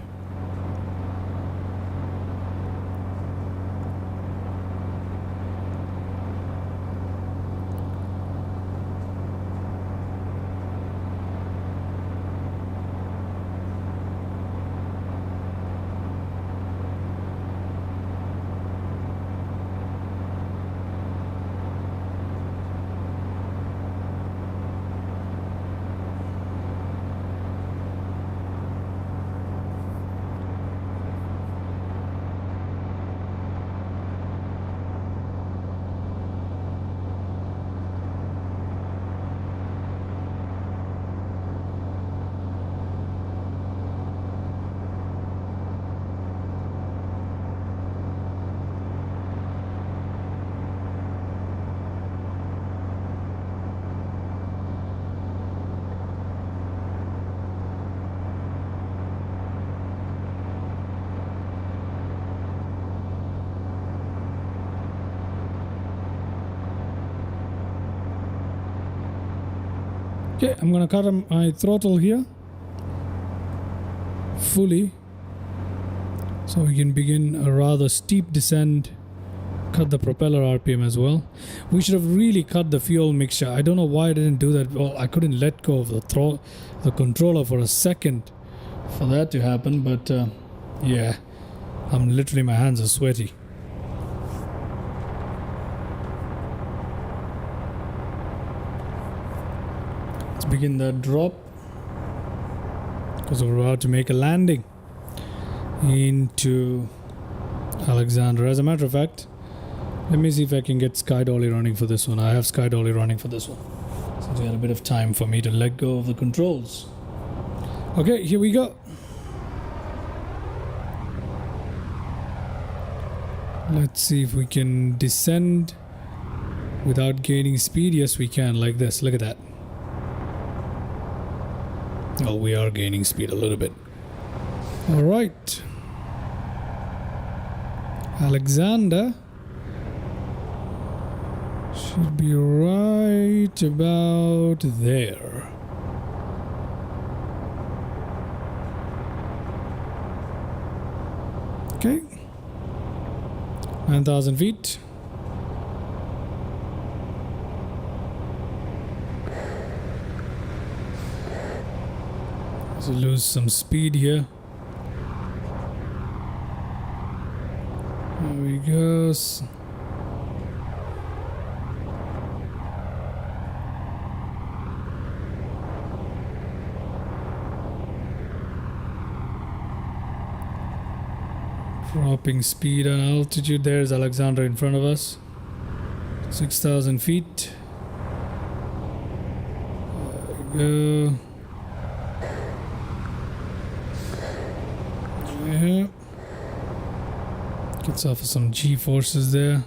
[SPEAKER 2] Okay, I'm gonna cut my throttle here fully so we can begin a rather steep descent. Cut the propeller RPM as well. We should have really cut the fuel mixture. I don't know why I didn't do that. Well, I couldn't let go of the controller for a second for that to happen, but yeah, I'm literally, my hands are sweaty. Begin the drop because we're about to make a landing into Alexander. As a matter of fact, let me see if I can get SkyDolly running for this one. I have SkyDolly running for this one, since we had a bit of time for me to let go of the controls. Okay, here we go. Let's see if we can descend without gaining speed? Yes, we can, like this. Look at that. Oh, we are gaining speed a little bit. All right. Alexander should be right about there. Okay. 9,000 feet. So lose some speed here. There we go. Dropping speed and altitude. There's Alexander in front of us. 6,000 feet. There we go. Yeah. Gets off of some G-forces there.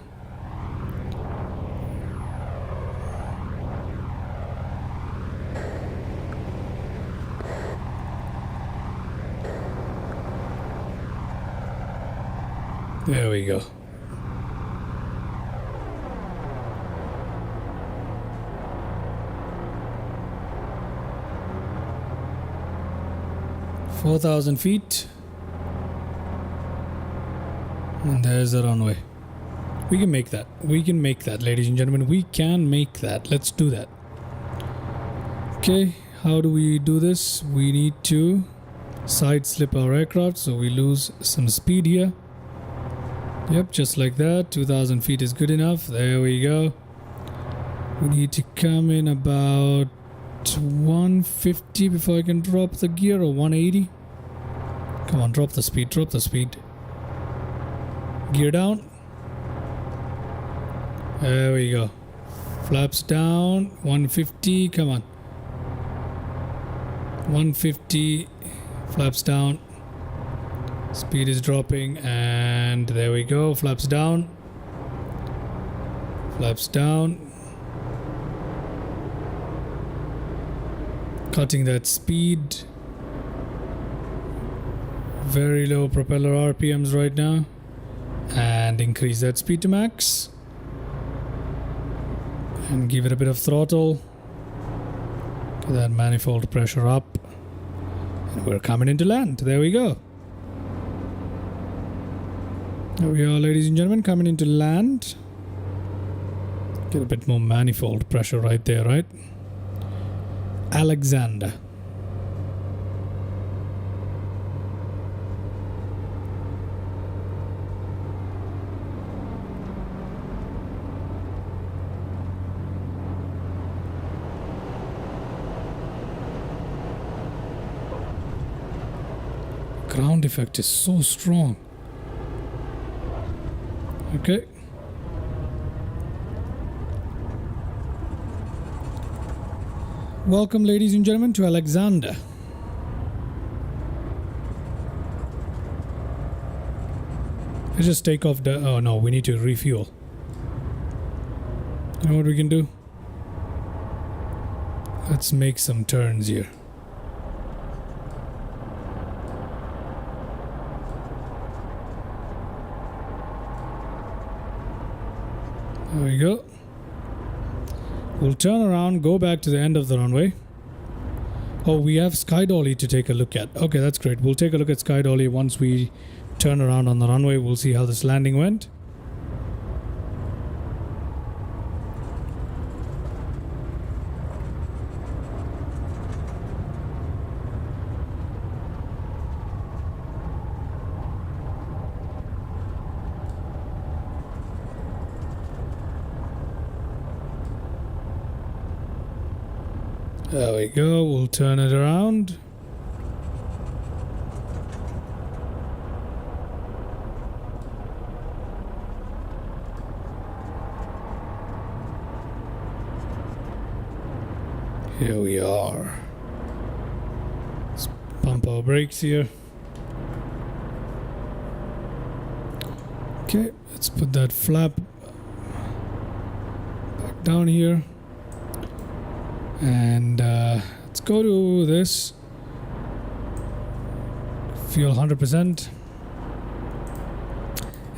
[SPEAKER 2] There we go. "4,000 feet. And there's the runway. We can make that. We can make that, ladies and gentlemen. We can make that. Let's do that. Okay, how do we do this? We need to side slip our aircraft so we lose some speed here. Yep, just like that. 2,000 feet is good enough. There we go. We need to come in about 150 before I can drop the gear, or 180. Come on, drop the speed, drop the speed. Gear down. There we go. Flaps down. 150. Come on. 150. Flaps down. Speed is dropping, and there we go. Flaps down. Flaps down. Cutting that speed. Very low propeller RPMs right now. And increase that speed to max. And give it a bit of throttle. Get that manifold pressure up. And we're coming into land. There we go. There we are, ladies and gentlemen, coming into land. Get a bit more manifold pressure right there, right? Alexander. Ground effect is so strong. Okay. Welcome, ladies and gentlemen, to Alexander. Let's just take off the... Oh no, we need to refuel. You know what we can do? Let's make some turns here. There we go. We'll turn around, go back to the end of the runway. Oh, we have SkyDolly to take a look at. Okay, that's great. We'll take a look at SkyDolly once we turn around on the runway. We'll see how this landing went. There we go, we'll turn it around. Here we are. Let's pump our brakes here. Okay, let's put that flap back down here. And let's go to this. Fuel 100%.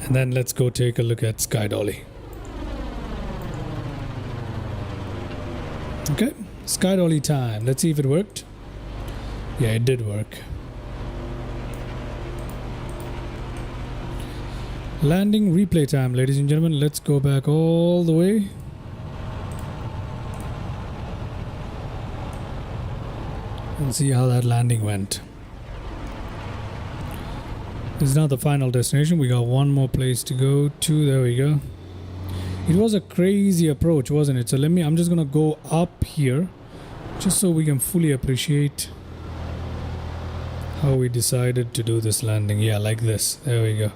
[SPEAKER 2] And then let's go take a look at SkyDolly. Okay, SkyDolly time. Let's see if it worked. Yeah, it did work. Landing replay time, ladies and gentlemen. Let's go back all the way. And see how that landing went. This is now the final destination. We got one more place to go to. There we go. It was a crazy approach, wasn't it? So I'm just gonna go up here just so we can fully appreciate how we decided to do this landing. Yeah, like this. There we go.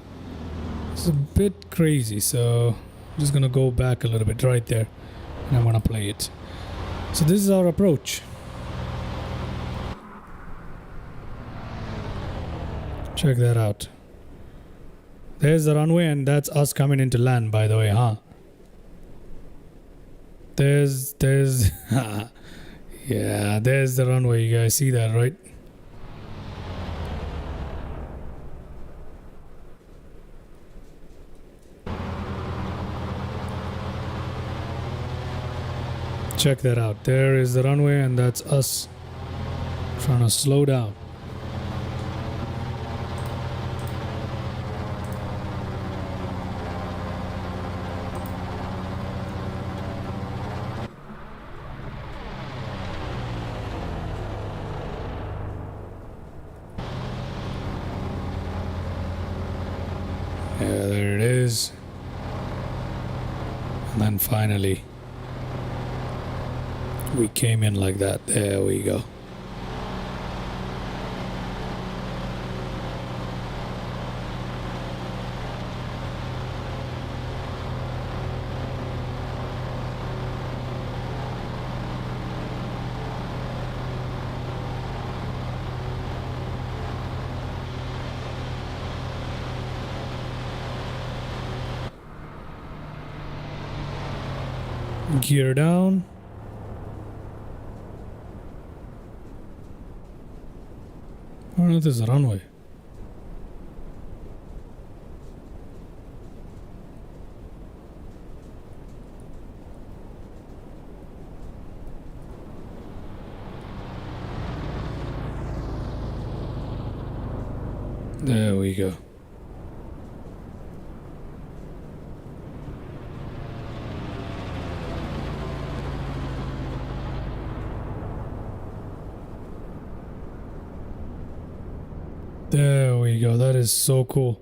[SPEAKER 2] It's a bit crazy, so I'm just gonna go back a little bit right there and I wanna play it. So this is our approach. Check that out. There's the runway, and that's us coming into land, by the way, huh? There's yeah, there's the runway. You guys see that, right? Check that out. There is the runway, and that's us trying to slow down. Yeah, there it is. And then finally, we came in like that. There we go. Gear down. Oh no, there's a runway. There we go. There we go. That is so cool.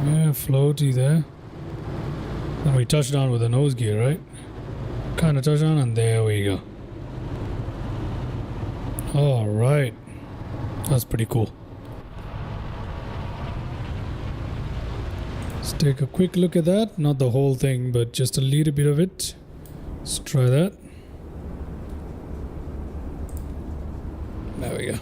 [SPEAKER 2] Yeah, floaty there. Then we touch down with the nose gear, right? Kind of touch down, and there we go. All right, that's pretty cool. Let's take a quick look at that. Not the whole thing, but just a little bit of it. Let's try that. There we go.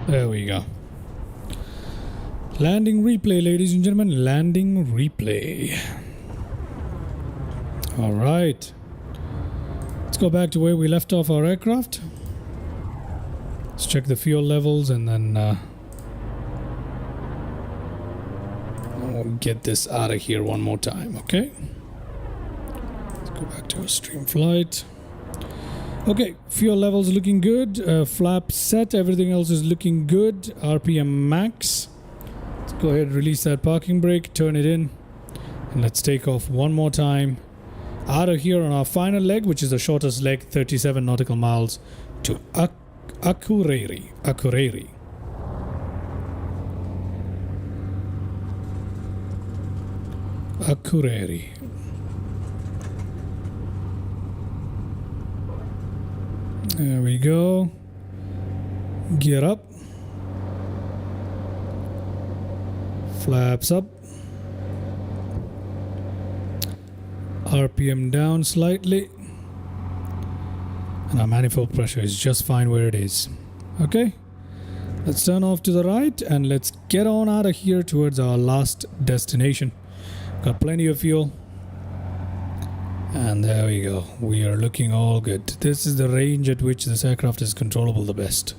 [SPEAKER 2] There we go. Landing replay, ladies and gentlemen. Landing replay. All right. Let's go back to where we left off our aircraft. Let's check the fuel levels and then we'll get this out of here one more time, okay? Let's go back to our stream flight. Okay, fuel levels looking good. Flap set, everything else is looking good. RPM max. Let's go ahead and release that parking brake, turn it in, and let's take off one more time out of here on our final leg, which is the shortest leg, 37 nautical miles to Akureyri. Akureyri. Akureyri. There we go. Gear up. Flaps up. RPM down slightly. And our manifold pressure is just fine where it is. Okay. Let's turn off to the right and let's get on out of here towards our last destination. Got plenty of fuel. And there we go. We are looking all good. This is the range at which this aircraft is controllable the best.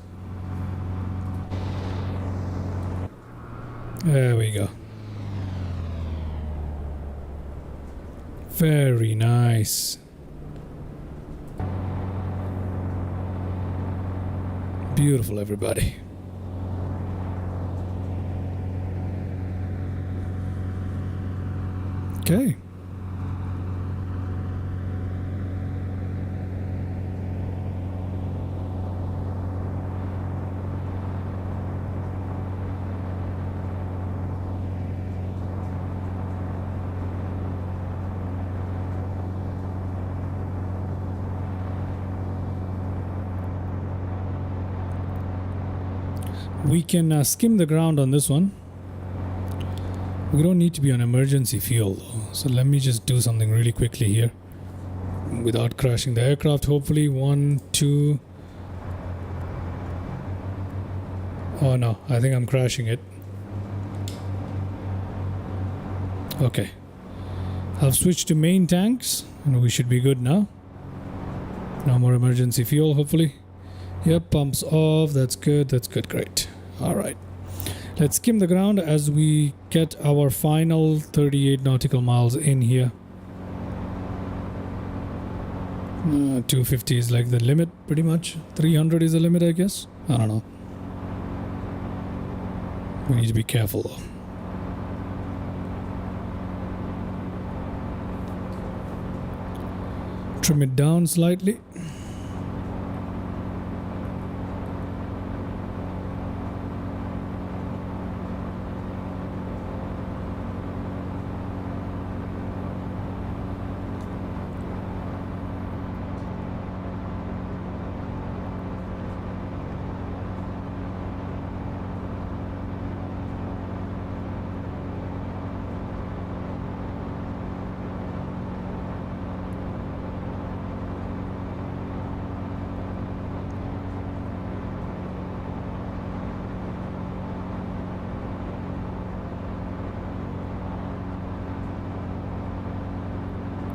[SPEAKER 2] There we go. Very nice. Beautiful, everybody. Okay. We can skim the ground on this one. We don't need to be on emergency fuel though. So let me just do something really quickly here without crashing the aircraft. Hopefully 1, 2. Oh no, I think I'm crashing it. Okay. I've switched to main tanks and we should be good now. No more emergency fuel, hopefully. Yep, pumps off. That's good. That's good. Great. All right. Let's skim the ground as we get our final 38 nautical miles in here. 250 is like the limit, pretty much. 300 is the limit, I guess. I don't know. We need to be careful though. Trim it down slightly.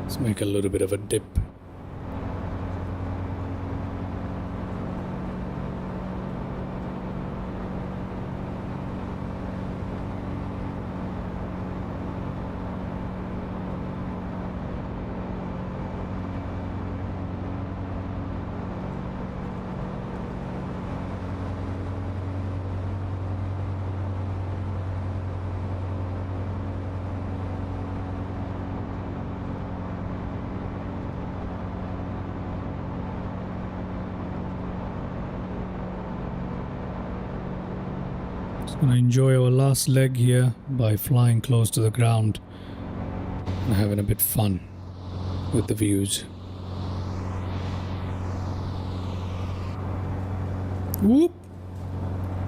[SPEAKER 2] Let's make a little bit of a dip. Gonna enjoy our last leg here by flying close to the ground and having a bit fun with the views. Whoop!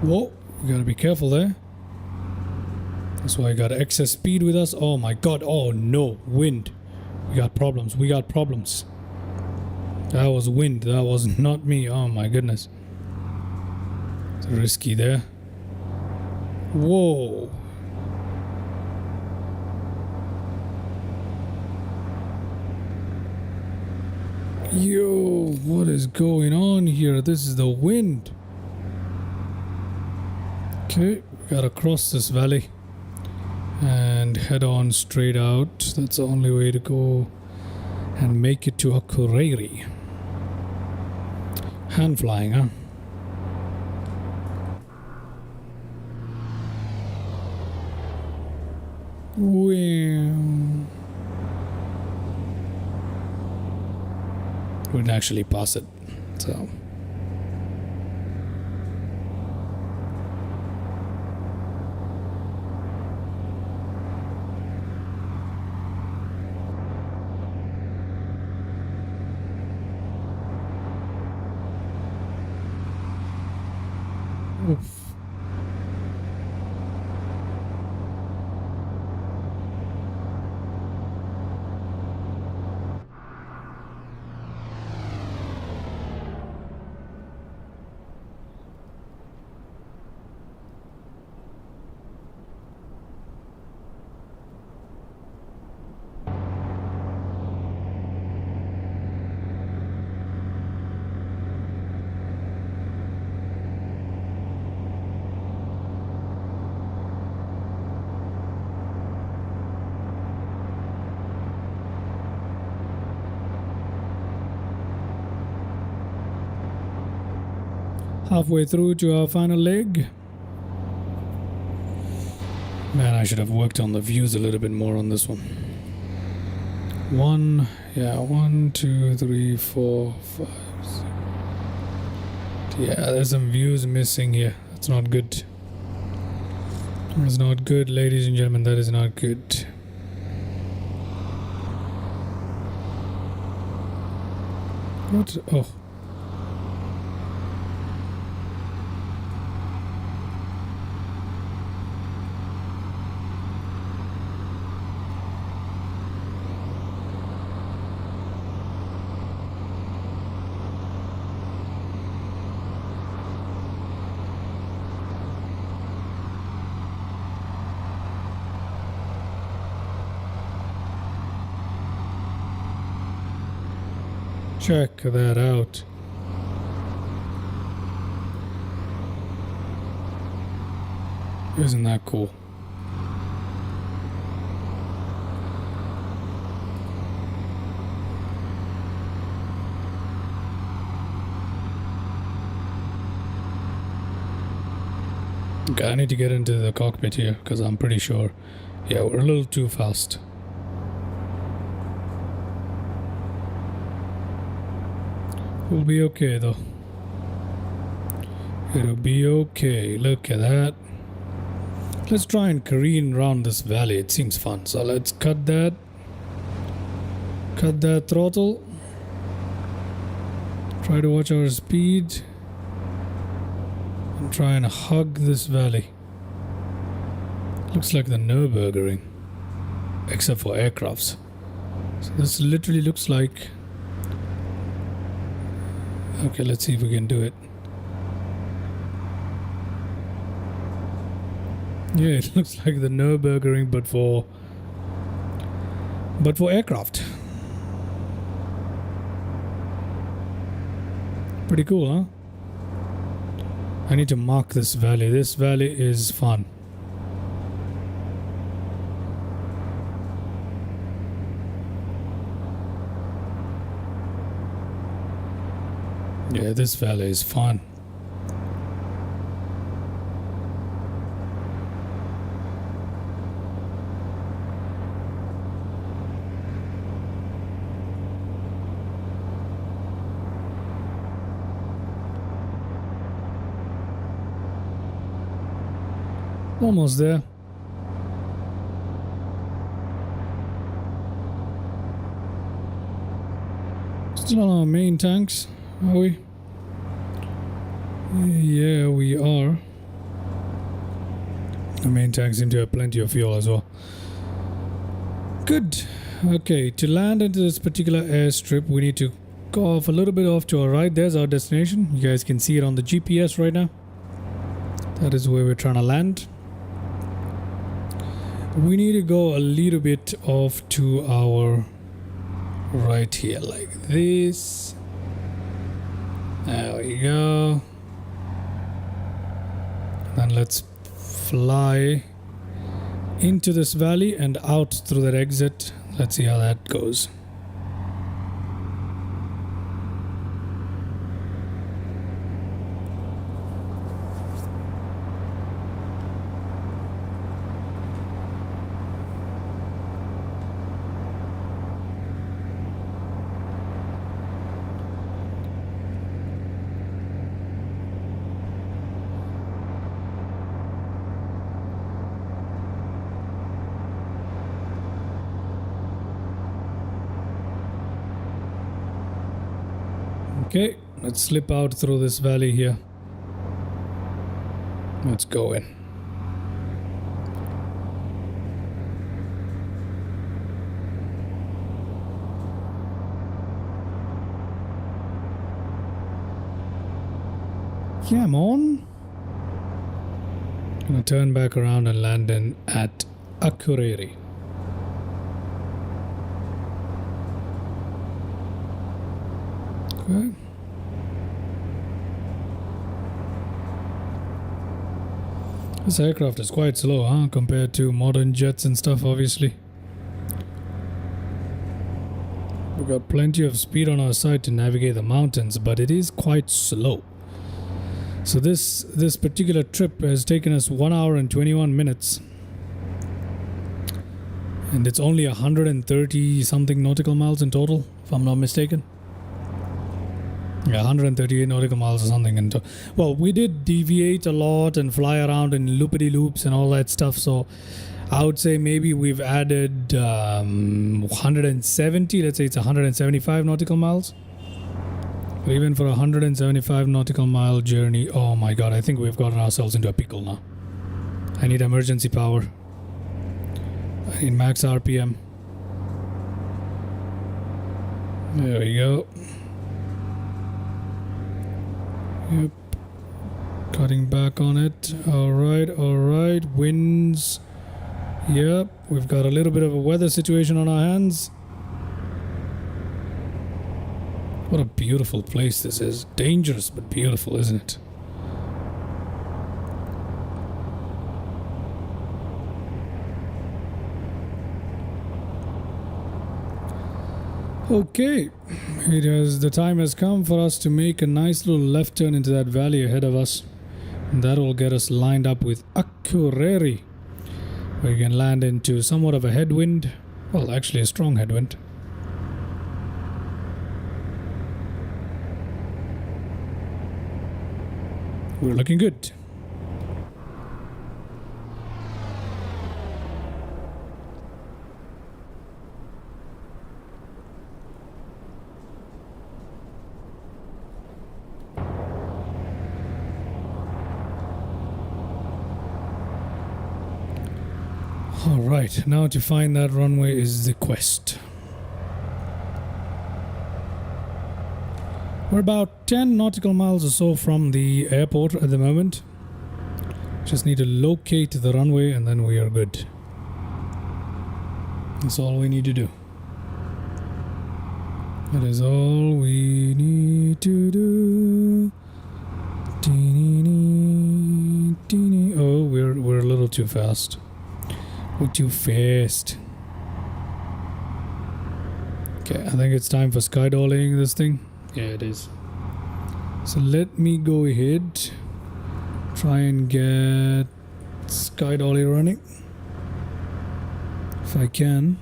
[SPEAKER 2] Whoa! We gotta be careful there. That's why I got excess speed with us. Oh my god! Oh no! Wind! We got problems. We got problems. That was wind. That was not me. Oh my goodness! It's risky there. Whoa. Yo, what is going on here? This is the wind. Okay, we gotta cross this valley and head on straight out. That's the only way to go and make it to Akureyri. Hand flying, huh? Wow. we can actually pass it. So oof. Halfway through to our final leg. Man, I should have worked on the views a little bit more on this one. 1, 2, 3, 4, 5, 6. Yeah, there's some views missing here. That's not good. That's not good, ladies and gentlemen. That is not good. What? Oh. Check that out. Isn't that cool? Okay, I need to get into the cockpit here because I'm pretty sure, yeah, we're a little too fast. We'll be okay though. It'll be okay. Look at that. Let's try and careen around this valley. It seems fun. So let's cut that. Cut that throttle. Try to watch our speed. And try and hug this valley. Looks like the Nürburgring. Except for aircrafts. So this literally looks like... Okay, let's see if we can do it. Yeah, it looks like the Nürburgring, but for aircraft. Pretty cool, huh? I need to mark this valley. This valley is fun. Yeah, this valley is fun. Almost there. Still on our main tanks, are we? Yeah, we are. The main tanks seem to have plenty of fuel as well. Good. Okay, to land into this particular airstrip, we need to go off a little bit off to our right. There's our destination. You guys can see it on the GPS right now. That is where we're trying to land. We need to go a little bit off to our right here, like this. There we go. Then let's fly into this valley and out through that exit. Let's see how that goes. Okay, let's slip out through this valley here. Let's go in. Come on. Gonna turn back around and land in at Akureyri. Okay. This aircraft is quite slow, huh? Compared to modern jets and stuff, obviously. We've got plenty of speed on our side to navigate the mountains, but it is quite slow. So this particular trip has taken us 1 hour and 21 minutes. And it's only 130 something nautical miles in total, if I'm not mistaken. Yeah, 138 nautical miles or something in total. Well, we did deviate a lot and fly around in loopity loops and all that stuff. So I would say maybe we've added 170, let's say it's 175 nautical miles. But even for a 175 nautical mile journey, oh my god, I think we've gotten ourselves into a pickle now. I need emergency power. I need max RPM. There we go. Yep. Cutting back on it. Alright. Winds. Yep. We've got a little bit of a weather situation on our hands. What a beautiful place this is. Dangerous but beautiful, isn't it? Okay, the time has come for us to make a nice little left turn into that valley ahead of us. And that will get us lined up with Akureyri, where you can land into somewhat of a headwind. Well, actually a strong headwind. We're looking good. Alright, now to find that runway is the quest. We're about 10 nautical miles or so from the airport at the moment. Just need to locate the runway and then we are good. That's all we need to do. That is all we need to do. Oh, we're a little too fast. We're too fast. Okay, I think it's time for skydollying this thing. Yeah, it is. So let me go ahead, try and get SkyDolly running if I can.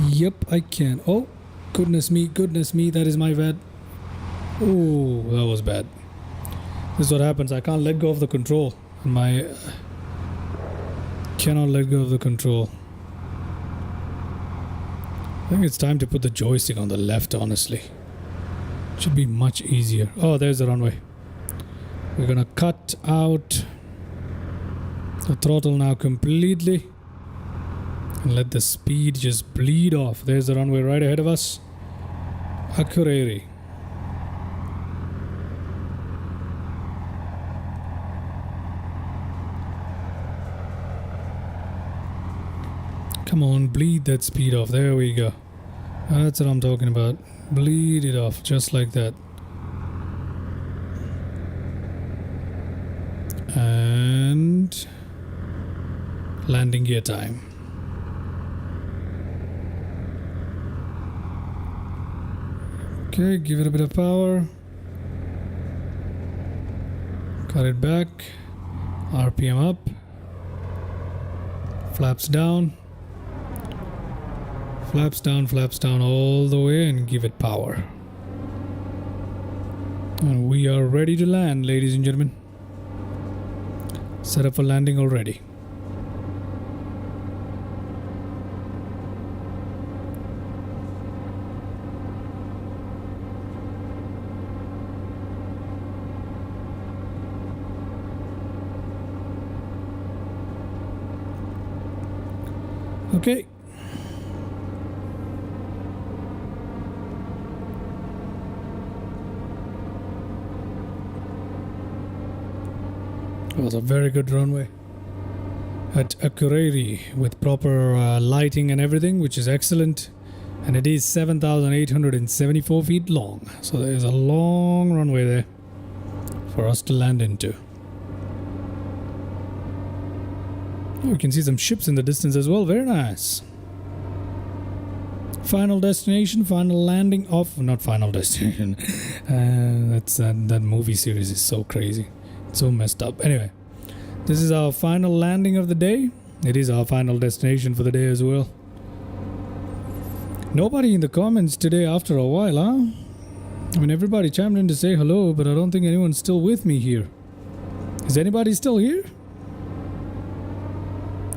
[SPEAKER 2] Yep, I can. Oh, goodness me, that is my bad. Oh, that was bad. This is what happens. I can't let go of the control. Cannot let go of the control. I think it's time to put the joystick on the left, honestly. It should be much easier. Oh, there's the runway. We're gonna cut out the throttle now completely and let the speed just bleed off. There's the runway right ahead of us. Akureyri. Come on, bleed that speed off. There we go. That's what I'm talking about. Bleed it off, just like that. And landing gear time. Okay, give it a bit of power. Cut it back. RPM up. Flaps down. Flaps down all the way and give it power. And we are ready to land, ladies and gentlemen. Set up for landing already. Okay. It was a very good runway at Akureyri with proper lighting and everything, which is excellent. And it is 7,874 feet long. So there's a long runway there for us to land into. Oh, you can see some ships in the distance as well. Very nice. Final destination, final landing off. Not final destination. That movie series is so crazy. So messed up. Anyway, this is our final landing of the day. It is our final destination for the day as well. Nobody in the comments today after a while, huh? I mean, everybody chimed in to say hello, but I don't think anyone's still with me here. Is anybody still here?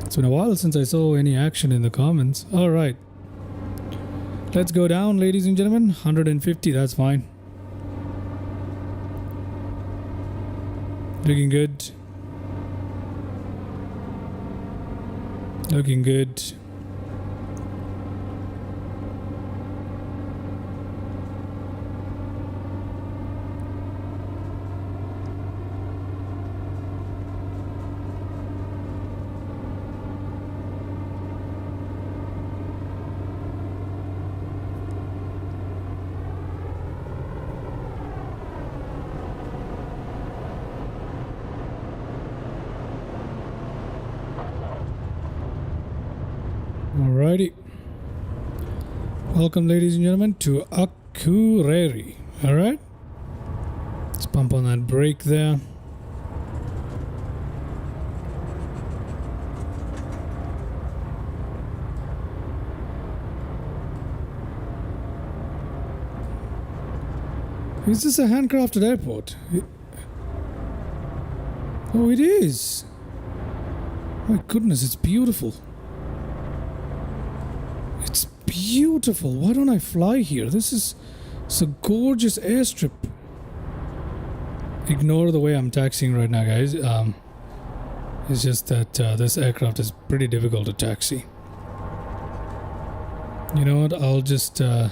[SPEAKER 2] It's been a while since I saw any action in the comments. Alright. Let's go down, ladies and gentlemen. 150, that's fine. Looking good. Looking good. Alrighty. Welcome, ladies and gentlemen, to Akureyri. Alright. Let's pump on that brake there. Is this a handcrafted airport? Oh, it is. My goodness, it's beautiful. It's beautiful. Why don't I fly here? This is a gorgeous airstrip. Ignore the way I'm taxiing right now, guys. It's just that this aircraft is pretty difficult to taxi. You know what? I'll just... yeah,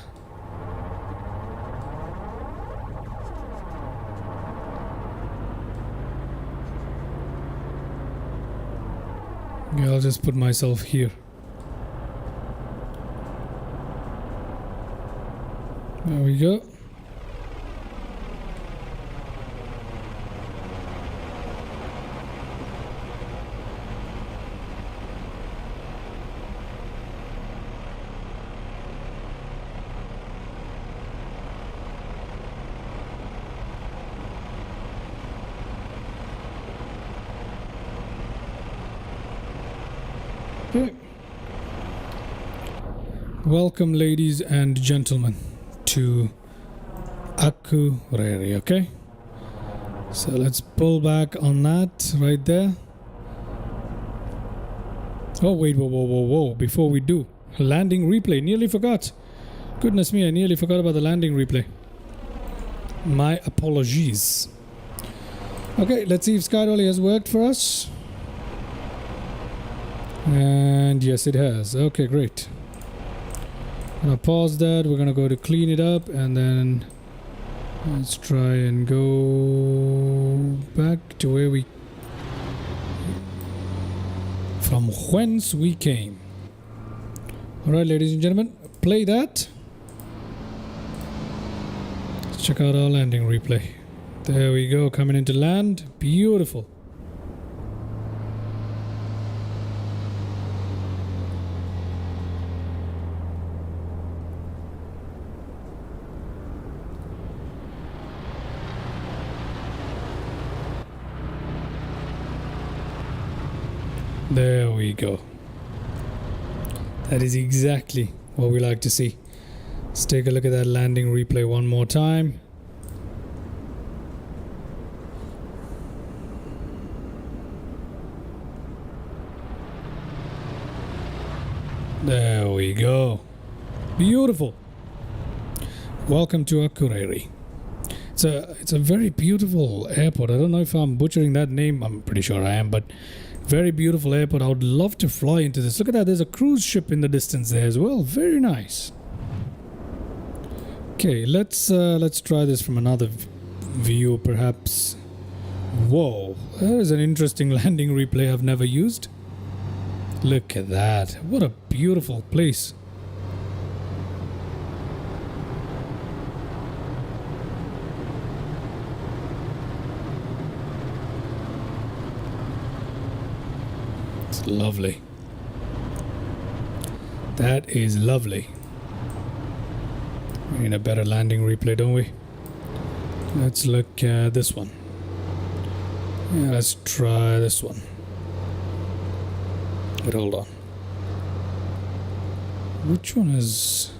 [SPEAKER 2] I'll just put myself here. There we go. Okay. Welcome, ladies and gentlemen, to Akureyri, okay? So let's pull back on that right there. Oh, wait, whoa. Before we do, landing replay. Nearly forgot. Goodness me, I nearly forgot about the landing replay. My apologies. Okay, let's see if SkyDolly has worked for us. And yes, it has. Okay, great. I'm gonna pause that. We're gonna go to clean it up, and then let's try and go back to where from whence we came. Alright, ladies and gentlemen, play that. Let's check out our landing replay. There we go, coming into land. Beautiful. There we go. That is exactly what we like to see. Let's take a look at that landing replay one more time. There we go. Beautiful. Welcome to Akureyri. It's a very beautiful airport. I don't know if I'm butchering that name. I'm pretty sure I am, but Very beautiful airport. I would love to fly into this. Look at that. There's a cruise ship in the distance there as well. Very nice. Okay, let's try this from another view, perhaps. Whoa, that is an interesting landing replay I've never used. Look at that. What a beautiful place. It's lovely. That is lovely. We need a better landing replay, don't we? Let's look at this one. Yeah, let's try this one. But hold on. Which one is...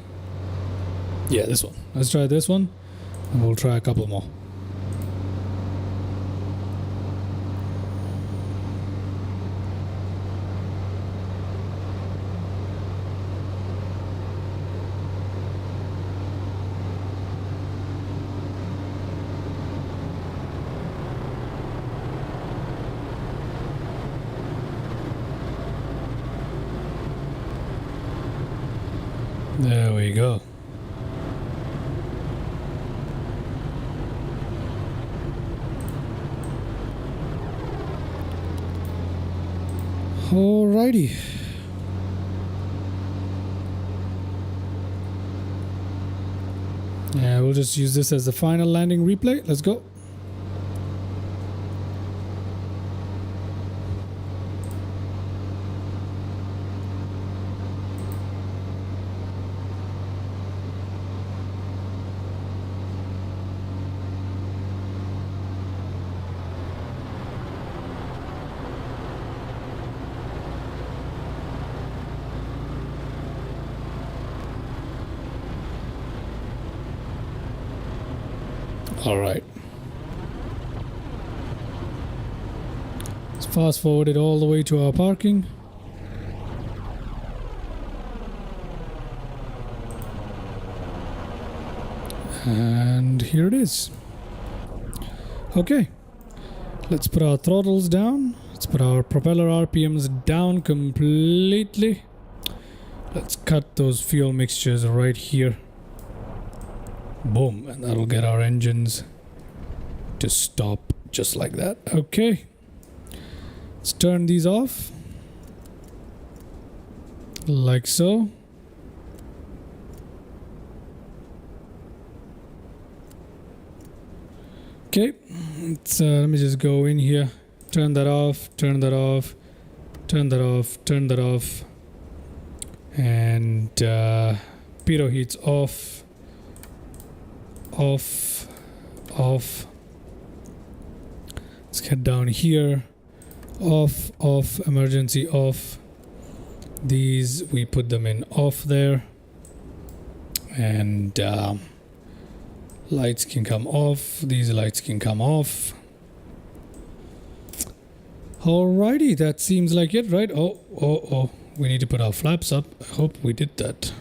[SPEAKER 2] Yeah, this one. Let's try this one. And we'll try a couple more. There we go. Alrighty. Yeah, we'll just use this as the final landing replay. Let's go. All right. Let's fast forward it all the way to our parking. And here it is. Okay. Let's put our throttles down. Let's put our propeller RPMs down completely. Let's cut those fuel mixtures right here. Boom, and that'll get our engines to stop just like that. Okay, let's turn these off like so. Okay, let me just go in here, turn that off, turn that off, turn that off, turn that off, and pitot heat's off. Off. Let's get down here. Off, emergency off. These, we put them in off there. And lights can come off. These lights can come off. Alrighty, that seems like it, right? Oh. We need to put our flaps up. I hope we did that.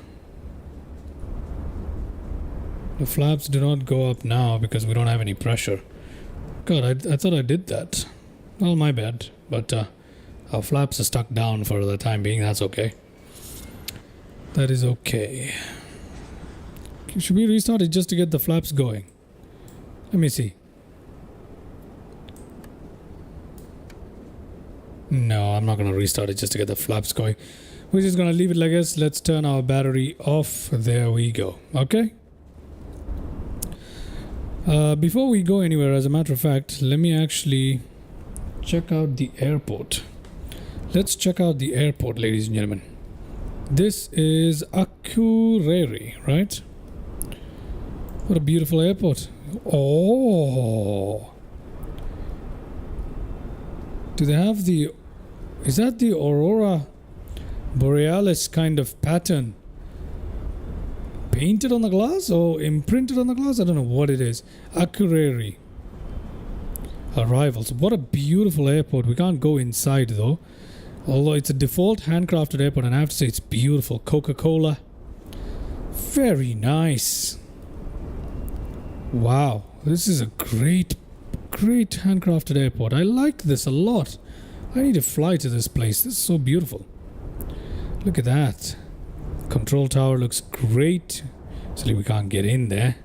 [SPEAKER 2] The flaps do not go up now because we don't have any pressure. God, I thought I did that. Well, my bad. But our flaps are stuck down for the time being. That's okay. That is okay. Should we restart it just to get the flaps going? Let me see. No, I'm not going to restart it just to get the flaps going. We're just going to leave it like this. Let's turn our battery off. There we go. Okay. Before we go anywhere, as a matter of fact, let me actually check out the airport. Let's check out the airport, ladies and gentlemen. This is Akureyri, right? What a beautiful airport. Oh. Do they have the... Is that the Aurora Borealis kind of pattern? Painted on the glass or imprinted on the glass? I don't know what it is. Akureyri. Arrivals. What a beautiful airport. We can't go inside though. Although it's a default handcrafted airport, and I have to say it's beautiful. Coca-Cola. Very nice. Wow. This is a great handcrafted airport. I like this a lot. I need to fly to this place. This is so beautiful. Look at that. Control tower looks great. Actually, we can't get in there,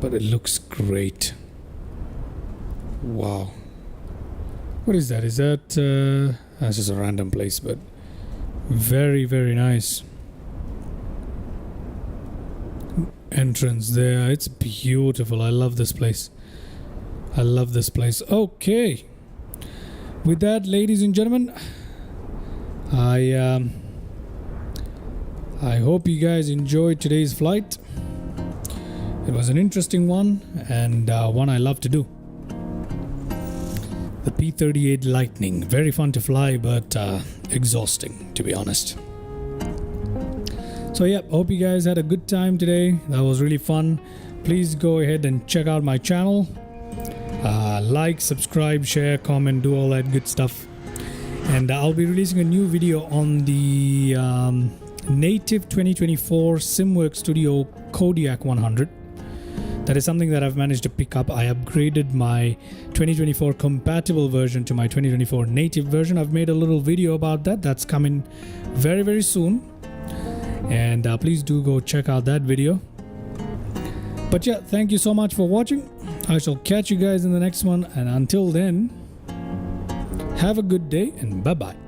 [SPEAKER 2] but it looks great. Wow. What is that? Is that that's just a random place, but very, very nice. Entrance there. It's beautiful. I love this place. I love this place. Okay. With that, ladies and gentlemen, I hope you guys enjoyed today's flight. It was an interesting one, and one I love to do. The P38 Lightning. Very fun to fly, but exhausting, to be honest. So yeah, hope you guys had a good time today. That was really fun. Please go ahead and check out my channel. Like, subscribe, share, comment, do all that good stuff. And I'll be releasing a new video on the native 2024 SimWorks Studio Kodiak 100. That is something that I've managed to pick up. I upgraded my 2024 compatible version to my 2024 native version. I've made a little video about that. That's coming very, very soon. And please do go check out that video. But yeah, thank you so much for watching. I shall catch you guys in the next one. And until then, have a good day and bye-bye.